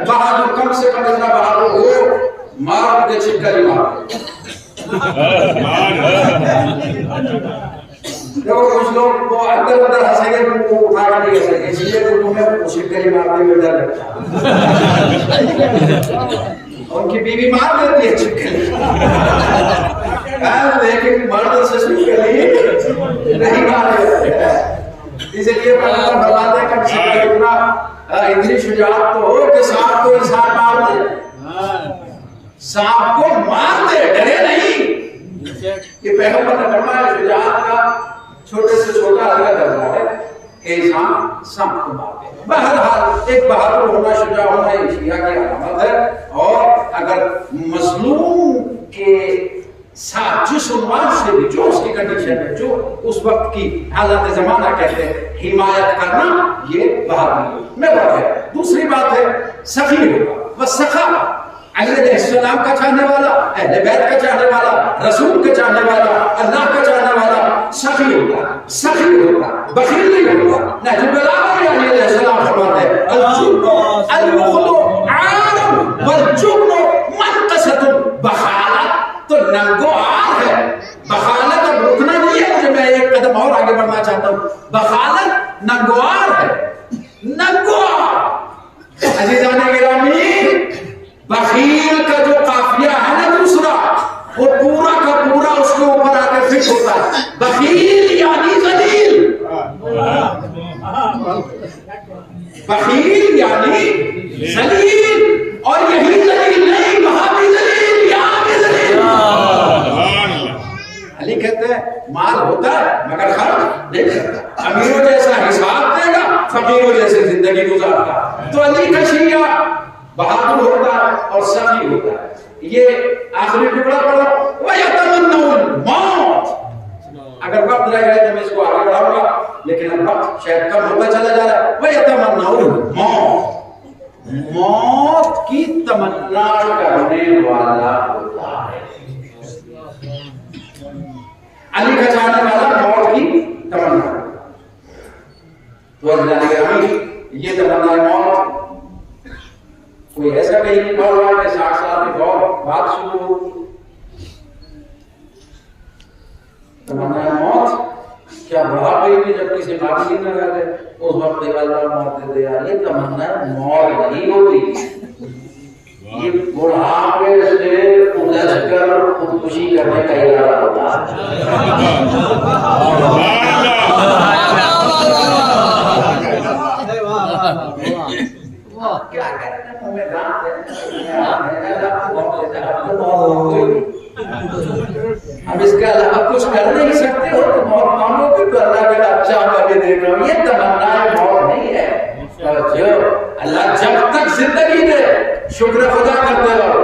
بہادر کم سے کم اتنا بہادر ہو مار کے چھکری مار. دیکھو کچھ لوگ وہ اندر اندر ہنسیں گے وہ اٹھا کر نہیں ہنسیں گے, اس لیے تو تمہیں چھکری مارنے میں ڈر لگتا ہے. ان کی بیوی مار دیتی ہے چھکری, لیکن مرد سے چھکری نہیں مارے. اس لیے پیغمبر فرماتے ہیں کہ اتنی شجاعت تو ہو کہ سانپ کو انسان مار دے, سانپ کو مار دے, ڈرے نہیں. کہ پیغمبر نے فرمایا شجاعت کا چھوٹے سے چھوٹا الگ درجہ ہے کہ انسان سانپ کو مار دے. بہرحال ایک بہادر ہونا, شجاع ہونا یہ شیعہ کی علامت ہے. اور اگر مظلوم کے ساتھ جس عنوان سے بھی جو اس کی کنڈیشن ہے, جو اس وقت کی حالت زمانہ کہتے ہیں, حمایت کرنا یہ بہادری میں بات ہے. دوسری بات ہے سخی ہوگا. بس سخا علیہ السلام کا چاہنے والا, اہل بیت کا چاہنے والا, رسول کا چاہنے والا, اللہ کا چاہنے والا سخی ہوگا, سخی ہوگا, بخیل نہیں ہوگا. نہج البلاغہ میں علیہ السلام فرماتے ہیں الجبن البخل عار والجبن منقصۃ. بخالت تو ننگو آر ہے. بخالت اب رکنا نہیں ہے, مجھے میں ایک قدم اور آگے بڑھنا چاہتا ہوں. بخالت ننگو آر ہے, ننگو آر. عزیزان گرامی, بخیل کا جو قافیہ ہے نا دوسرا, وہ پورا کا پورا اس کے اوپر آ کے فٹ ہوتا ہے. بخیل یعنی ذلیل, بخیل یعنی ذلیل. اور یہی ذلیل نہیں, وہاں بھی ذلیل, یہاں بھی ذلیل. علی کہتے ہیں مال ہوتا ہے مگر خرچ نہیں کرتا. امیروں جیسا حساب دے گا, فقیروں جیسے زندگی گزارتا. تو علی کا شیعہ بہادر ہوتا ہے اور سخی ہوتا ہے. یہ آخری ٹکڑا پڑھو وَيَتَمَنَّوْا الْمَوْتَ. اگر وقت رہ گئے تو میں اس کو آگے بڑھاؤں گا, لیکن اب وقت شاید کم ہوتا چلا جا رہا ہے. وَيَتَمَنَّوْا الْمَوْتَ, موت کی تمنا کرنے والا ہوتا ہے. علی کا چاہنے والا موت کی تمنا. تو یہ تمنا موت کوئی ایسا کہیں نہیں پڑھ رہا کہ 60 سال میں بہت بات شروع ہوگی. تمنا موت کیا بڑھاپے میں جب کسی باقی نہ رہے اس وقت اللہ مار دے دے, یہ تمنا موت نہیں ہوتی. یہ بڑھاپے سے الجھ کر خودکشی کرنے کا ارادہ ہوتا ہے. کیا کرتے ہیں ہمیں جانتے ہیں ہم اس کے علاوہ کچھ کر نہیں سکتے ہو تو موت مانگو گے تو اللہ کا اچھا کبھی دیکھ رہا ہوں. یہ تمنا موت نہیں ہے. جو اللہ جب تک زندگی دے شکر خدا کرتے رہو.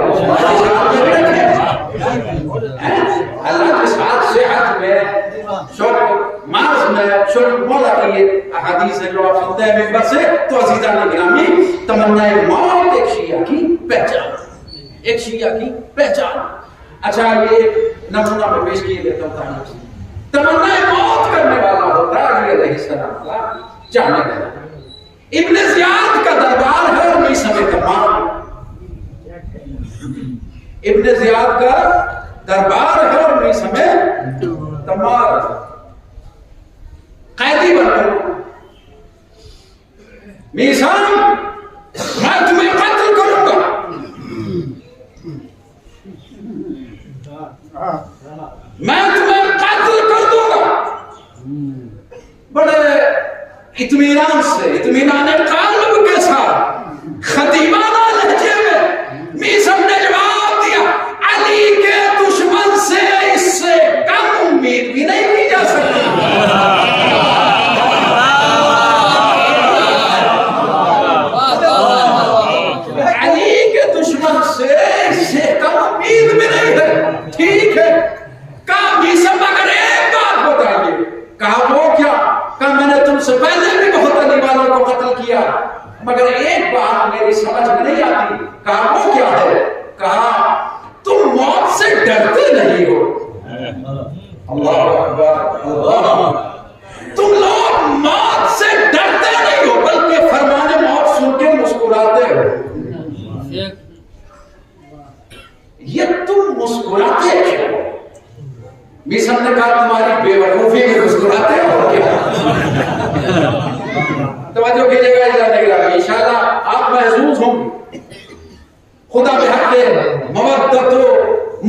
اللہ جس حال صحت میں شکر مارز میں شکر مولا کی احادیث ہے جو آپ سنتے ہیں ممبر سے. تو عزیزان گرامی تمنا موت ایک شیعہ کی پہچان, ایک شیعہ کی پہچان. اچھا یہ نمونہ میں پیش کیے دیتا ہوں. تمنا موت کرنے والا ہوتا ہے علی علیہ السلام کا چاہنے والا. ابن زیاد کا دربار ہے اور میثم تمام. ابن زیاد کا دربار ہے اور میثم تمام قیدی بن گئے. میثم میں تمہیں قتل کروں گا. میں تمہیں قتل کر دوں گا. بڑے اطمینان سے, اطمینان قلب کے ساتھ خطیبانہ لہجے میں میثم نے جواب دیا علی کے دشمن سے اس سے کم امید بھی نہیں کی جا سکتی. علی کے دشمن سے اس سے کم امید بھی نہیں ہے. ٹھیک ہے. کہا میثم اگر ایک بات بتائیے. کہا وہ کیا؟ کہا میں نے تم سے پہلے بھی بہت علی والوں کو قتل کیا مگر ایک بات میری سمجھ میں نہیں آتی. کہا وہ کیا ہے؟ کہا تم موت سے ڈرتے نہیں ہو. اللہ اکبر. تم لوگ موت سے ڈرتے نہیں ہو بلکہ فرمان موت سن کے مسکراتے ہو. یہ تم مسکراتے کیوں؟ میثم نے کہا تمہاری بے وقوفی میں مسکراتے ہو کیا؟ توجہ کیجیے گا انشاءاللہ آپ محظوظ ہوں. خدا بحق مودت و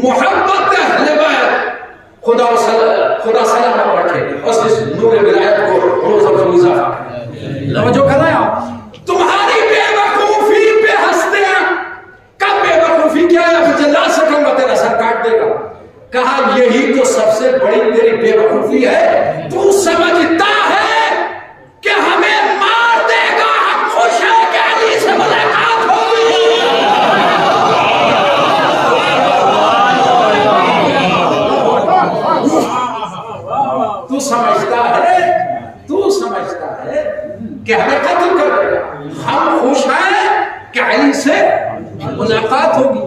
محبت اہل بیت خدا سلامت رکھے اور اس نور ولایت کو روز افروز کرے. توجہ کر رہے ہیں آپ. تمہاری بے وقوفی پہ ہنستے ہیں. کب بے وقوفی کیا ہے؟ جلا سکوں گا تیرا سر کاٹ دے گا. کہا یہی تو سب سے بڑی تیری بے وقوفی ہے. تو سمجھتا ہے کہ ہمیں مار دے گا. ہم خوش ہیں کہ علی سے ملاقات ہوگی. تو سمجھتا ہے کہ ہمیں قتل کر دے گا. ہم خوش ہیں کہ علی سے ملاقات ہوگی.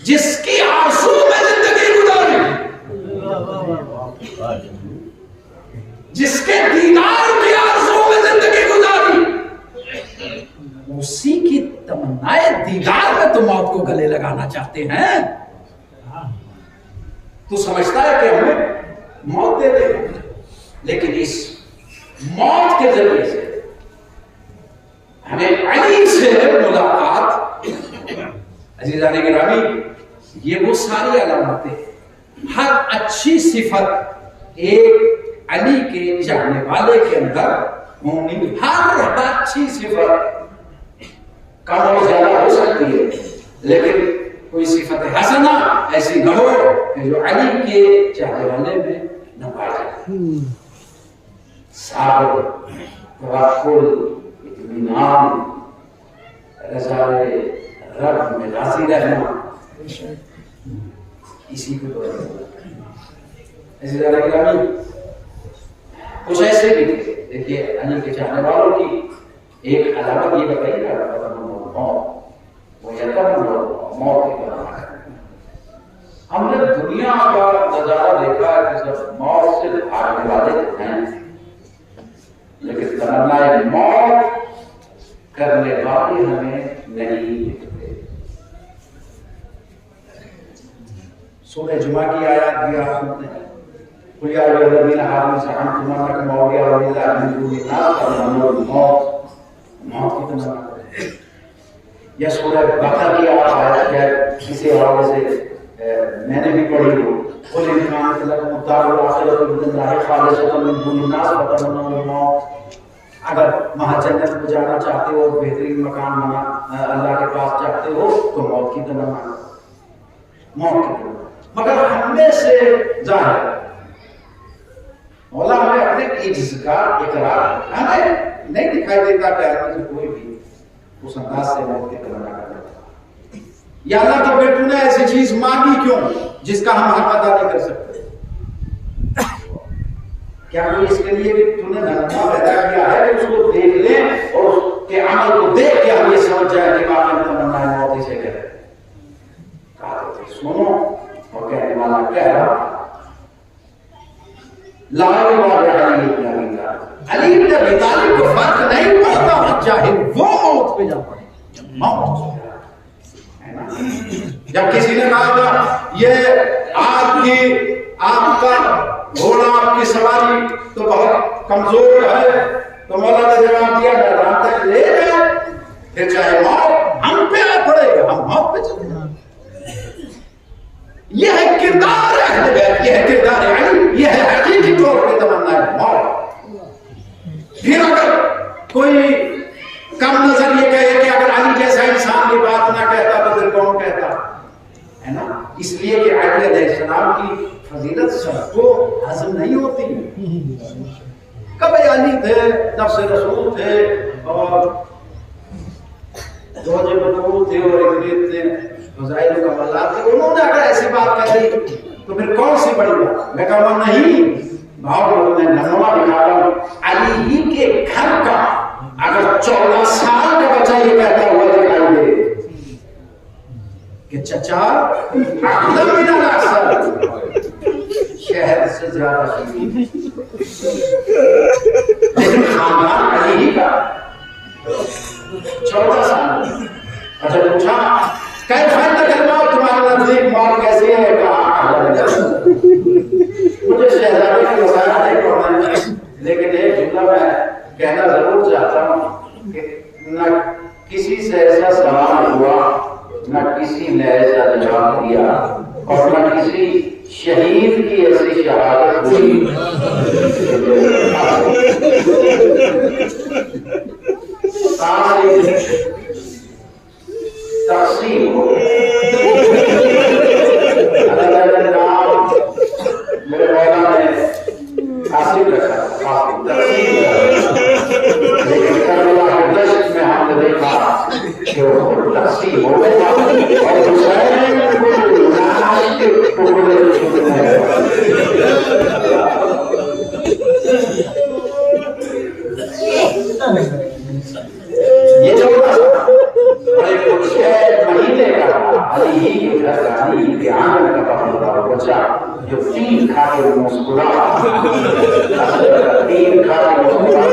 جس کی آرزو میں زندگی گزاری, جس کے دیدار کی آرزو میں زندگی گزاری, اسی کی تمنائے دیدار میں تو موت کو گلے لگانا چاہتے ہیں. تو سمجھتا ہے کہ ہمیں موت دے دے گا. لیکن اس موت کے ذریعے سے ہمیں علی سے ملاقات. عزیزان گرامی یہ وہ ساری علامتیں, ہر اچھی صفت ایک علی کے چاہنے والے کے اندر ہونی. ہر اچھی صفت کم اور زیادہ ہو سکتی ہے لیکن کوئی صفت حسنہ ایسی نہ ہو کہ جو علی کے چاہنے والے میں نہ پائی جائے. صبر, توکل, اطمینان, رضا رب میں راضی رہنا, اسی کو ایسے زیادہ گرامی کچھ ایسے بھی تھے. دیکھیے علی کے چاہنے والوں کی ایک علامت یہ بتائی گا موت. وہ یتم موت کی طرح. ہم نے دنیا کا نظارہ دیکھا کہ سب موت سے بھاگنے والے ہیں لیکن تمنا موت کرنے والے ہمیں نہیں دکھتے. سورہ جمعہ کی آیات بھی آپ سنتے ہیں. قل یا ایھا الذین آمنوا زعمتم انکم اولیاء للہ من دون الناس تمنوا الموت. موت کی تمنا کریں. یا سورہ بقرہ کی آپ آیت ہے کسی حوالے سے میں نے بھی پڑھی ہو قل ان كانت لكم الدار الآخرة عند الله خالصة من دون الناس فتمنوا الموت. اگر وہاں جنت میں جانا چاہتے ہو بہترین مکان بنا اللہ کے پاس چاہتے ہو تو موت کی تمنا کرو، موت کی تمنا. مگر ہم میں سے ظاہر مولا ہمیں اپنے عجز کا اقرار ہمیں نہیں دکھائی دیتا کہ آدمی کوئی بھی اس انداز سے موت کی تمنا کرتا. یا اللہ تو پھر تو نے ایسی چیز مانگی کیوں جس کا ہم حق ادا نہیں کر سکتے؟ کیا کوئی اس کے لیے تو نے نغمہ پیدا کیا ہے کہ اس کو دیکھ لیں اور اس کے عمل کو دیکھ کے ہم یہ سمجھ جائے کہ واقعی تمنا ہے موت اسے کرے؟ کہا تو سنو اور کہنے والا کہہ رہا لا الہ الا اللہ علی بن ابی طالب کو فرق نہیں پڑتا چاہے وہ موت پہ جا پڑے موت. جب کسی نے کہا تھا یہ آپ کا گھوڑا آپ کی سواری تو بہت کمزور ہے تو مولا نے جواب دیا میدان تک لے گئے پھر چاہے موت ہم پہ آ پڑے گا ہم موت پہ چلے جائیں. یہ ہے کردار اہل بیت، یہ ہے کردار علی، یہ ہے حقیقی طور پہ تمنا ہے موت. پھر اگر کوئی کم نظر یہ کہے کہ اگر علی جیسا انسان یہ بات نہ کہتا تو پھر کون کہتا ہے نا. اس لیے کہ علی علیہ السلام کی فضیلت سب کو ہضم نہیں ہوتی. کبھی علی تھے، نفس رسول تھے اور زوج بطول تھے اور اقلیت تھے، فضائل و کمالات تھے. انہوں نے اگر ایسی بات کہہ دی تو پھر کون سی بڑی بات؟ میں کہا نہیں، بھاؤ میں نمونہ دکھاتا ہوں. علی ہی کے گھر کا اگر 14 سال کا بچہ یہ کہتا ہوا دکھائی دے کہ چچا اقدم من الاکثر شہد سے زیادہ شدید لیکن خاندان علی ہی کا 14 سال. اچھا پوچھا کیسا تجربہ تمہارے نزدیک موت کیسی ہے؟ کہا مجھے شہزادے کی وسائل نہیں پڑھنا لیکن ایک جملہ میں کہنا ضرور چاہتا ہوں کہ نہ کسی سے ایسا سوال ہوا، نہ کسی نے ایسا جواب دیا اور نہ کسی شہید کی ایسی شہادت ہوئی تقسیم ہو. میرے مولا نے حاصل رکھا تقسیم لیکن کربلا کے دشت میں ہم نے دیکھا کہ وہ تقسیم ہو گیا اور حسین کو لاش کے ٹکڑے چھوڑنے یہ جو بڑے کچھ 6 مہینے کا علی ہی کے گھر کا علی ہی کے آنگن کا پکڑا ہوا بچہ جو 3 کھا کے مسکرا 3 کھا کے مسکرا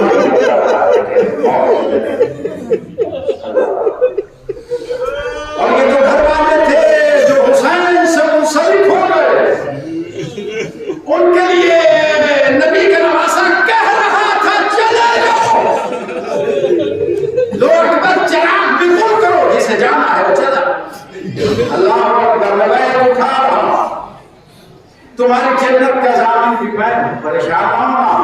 اور یہ تو گھر والے تھے جو حسین سے منسلک ہو گئے. ان کے لیے نبی کا نواسا کہہ رہا تھا چلے جاؤ لوٹ کر چراغ بگل کرو، جسے جانا ہے وہ چلا. اللہ اکبر میں اٹھا رہا تمہاری جنت کا ضامن بھی میں پریشان ہوں.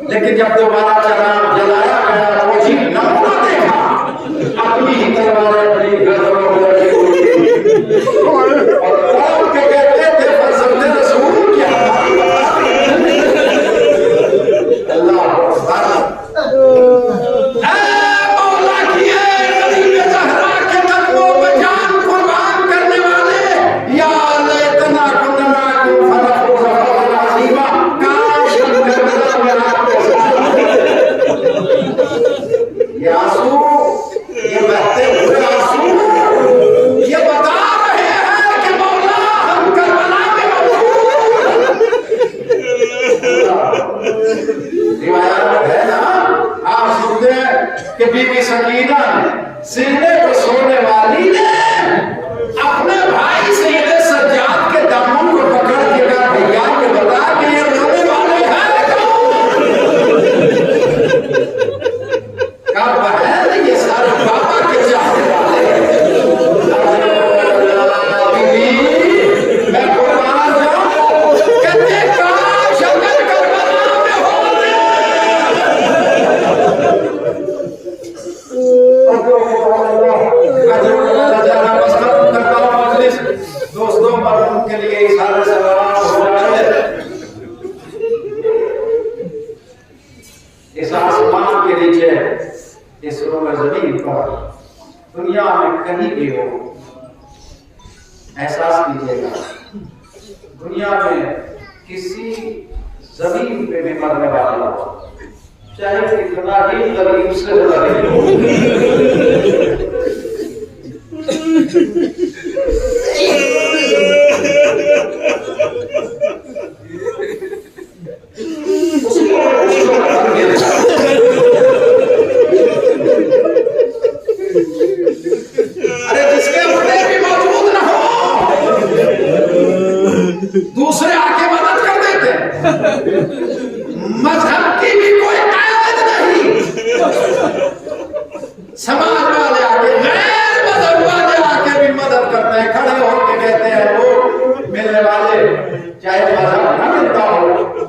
لیکن جب دوبارہ چراغ جلایا گیا تو جی نمونہ دیکھا اپنی ہی تلواریں اپنی گردنوں میں رکھی ہوئی اور قوم کے کہتے تھے فرزند رسول کیا اللہ اکبر. کہ بی بی سکینہ سینے پر سونے والی نے اپنے بھائی سید سجاد کے دامن کو پکڑ کے کہا بھیا کو بتا کہ یہ رونے والے ہیں کہا بہن یہ سارے بابا کے کے نیچے اس روح زمین پر دنیا میں کہیں بھی ہو احساس کیجیے گا دنیا میں کسی زمین پہ بھی مرنے والا ہو چاہے کتنا ہی غریب سے غریب ہو دوسرے آ کے مدد کر دیتے مذہب کی بھی کوئی قائد نہیں سماج والے آ کے غیر مذہب والے آ کے بھی مدد کرتے ہیں کھڑے ہو کے کہتے ہیں وہ ملنے والے چاہے مذہب نہ ملتا ہو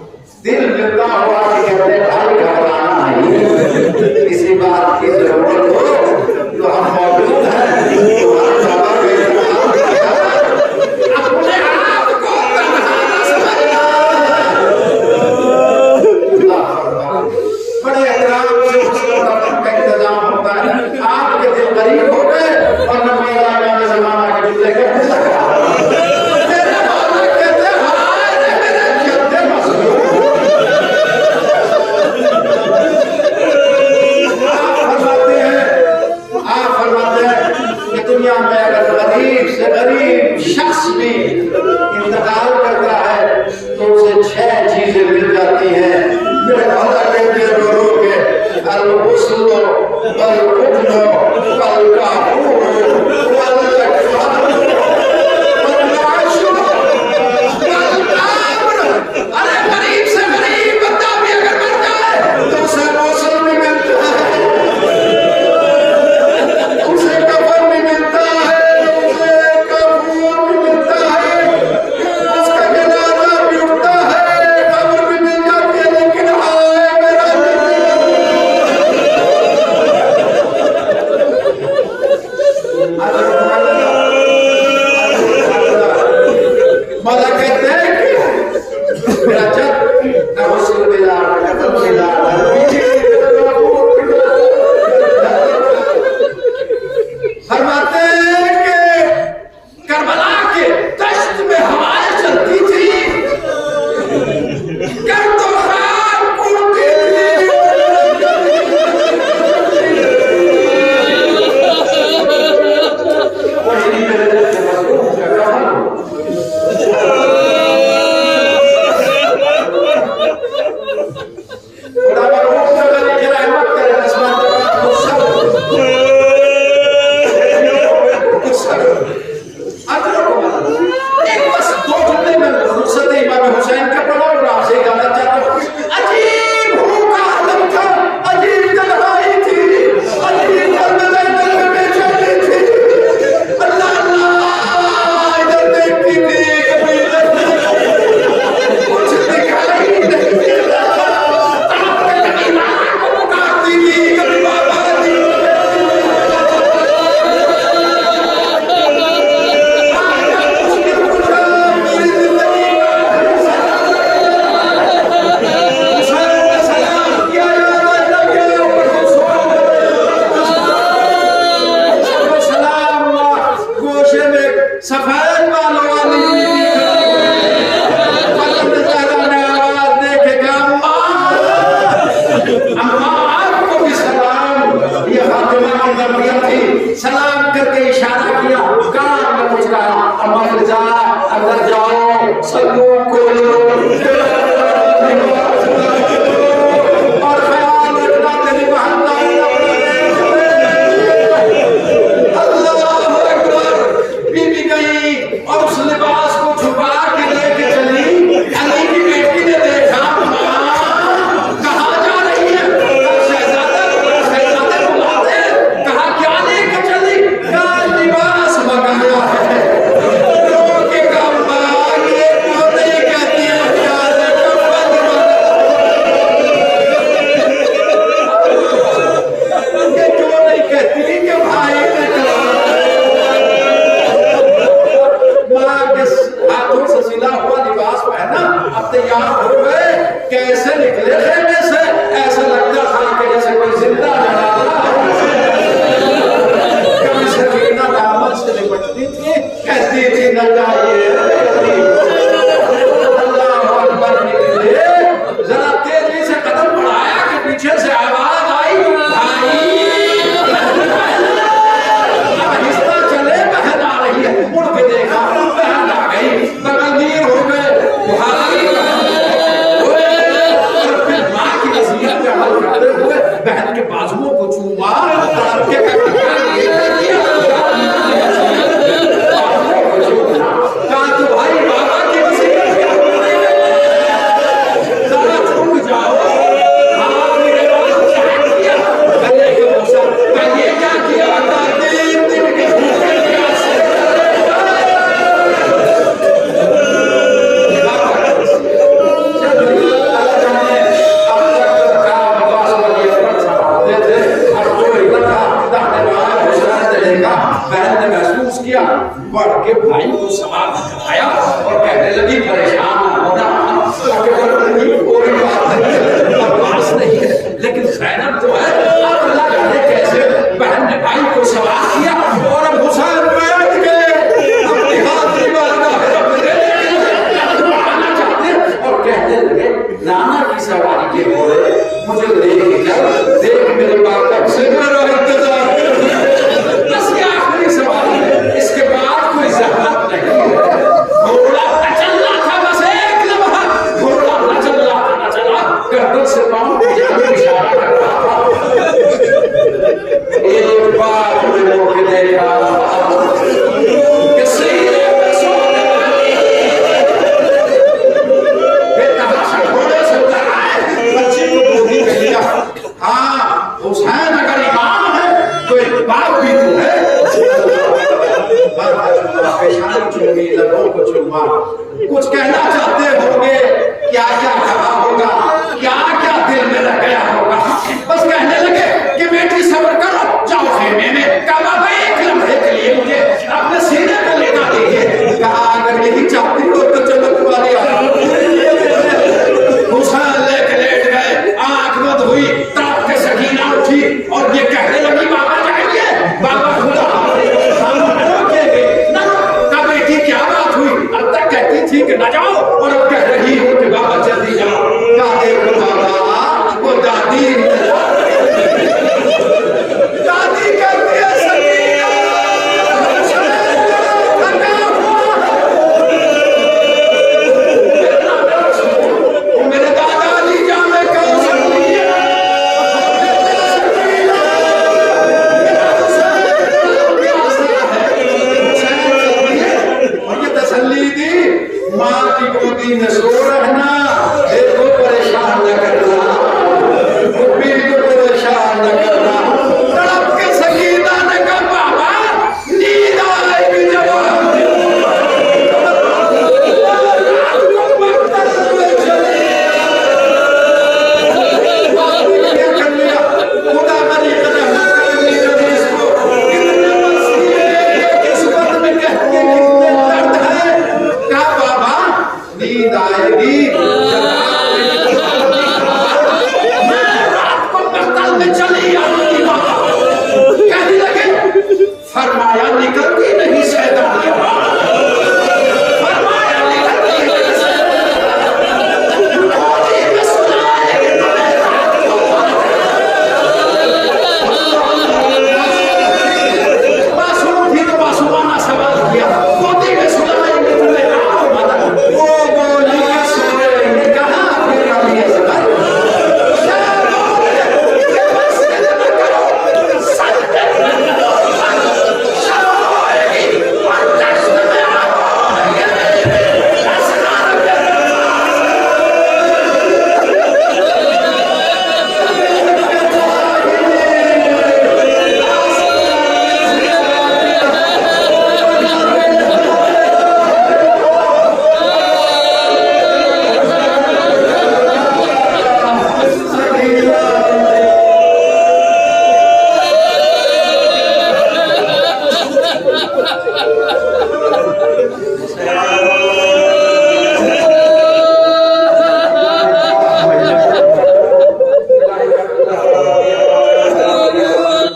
دل ملتا ہو آ کے کہتے ہیں بھائی گھبرانا نہیں کسی بات کی ضرورت ہو تو ہم موجود ہیں چلی بہن کے بازوؤں کو چوما، تڑپ کے کہا تو بھائی بابا کی وصیت کیا ذرا چھپ جاؤ، ہاں میرے بابا کیا کیا، گلے کے بوسا کہ یہ کیا کیا، تین دن کے بہن نے محسوس کیا، بڑھ کے بھائی کو سوال کرایا اور کہنے لگی پریشان نہ ہونا، کوئی بات نہیں، بکواس نہیں ہے، لیکن زینب جو ہے اب اللہ جانے کیسے بہن نے بھائی کو سوال کیا اور اب حسین بیٹھ گئے اپنی ہاتھ کی بارگاہ رب آنا چاہتے اور کہنے لگے نانا کی سواری کے گھوڑے مجھے لے کے جا، دیکھ میرے پاس کب سے میرا انتظار بس یہ آخری سوال ہے، اس کے بعد کوئی زحمت نہیں ہے، گھوڑا نہ چلنا تھا، بس ایک لمحہ گھوڑا نہ چلا نہ چلا، گردن سے پاؤں کی جانب اشارہ کر رہا تھا، ایک بار میں وہ کہ دیکھا کہ سینے میں سونے بے تحاشا گھوڑے سے اتر آئے، بچے کو گودی میں لیا، ہاں حسین اگر امام ہے تو ایک باپ بھی تو ہے، پیشانی چومی، لبوں کو چوما، کچھ کہنا چاہتے ہوں گے، کیا کیا کہا ہوگا، کیا کیا دل میں رہ گیا ہوگا، بس کہنے لگے کہ بیٹی صبر کرو، جاؤ خیمے میں، کہا بابا ایک لمحے کے لیے مجھے اپنے سینے کو لینا دیجیے، کہا اگر یہی چاہتی ہو تو چلو تمہاری حسین لے کے لیٹ گئے، آنکھ بند ہوئی، تڑپ کے سکینہ اٹھی اور یہ کہنے لگی بابا جائیں گے، بابا خدا کیا بات ہوئی، اب تک کہتی تھی کہ نہ جاؤ اور اب کہہ رہی ہوں کہ بابا جلدی جاؤ، کہا دیکھو بابا وہ دادی دادی کہتی ہے سکینہ میرے دادا علی جان میں کہو سکینہ تسلی دی، ماں کی گودی میں سو رہنا، دیکھو پریشان نہ کرنا، گھبی کو پریشان نہ کرنا، تڑپ کے سکینہ نے کہا بابا نیند آئے گی جواب رات کو مقتل میں چلے کیا کر لیا، خدا غریب رحمت کرے میرے دیس کو، کتنے مسیح کس وقت میں کہتے ہیں کتنے درد ہے، کہا بابا نیند آئے گی میں رات کو مقتل میں چلی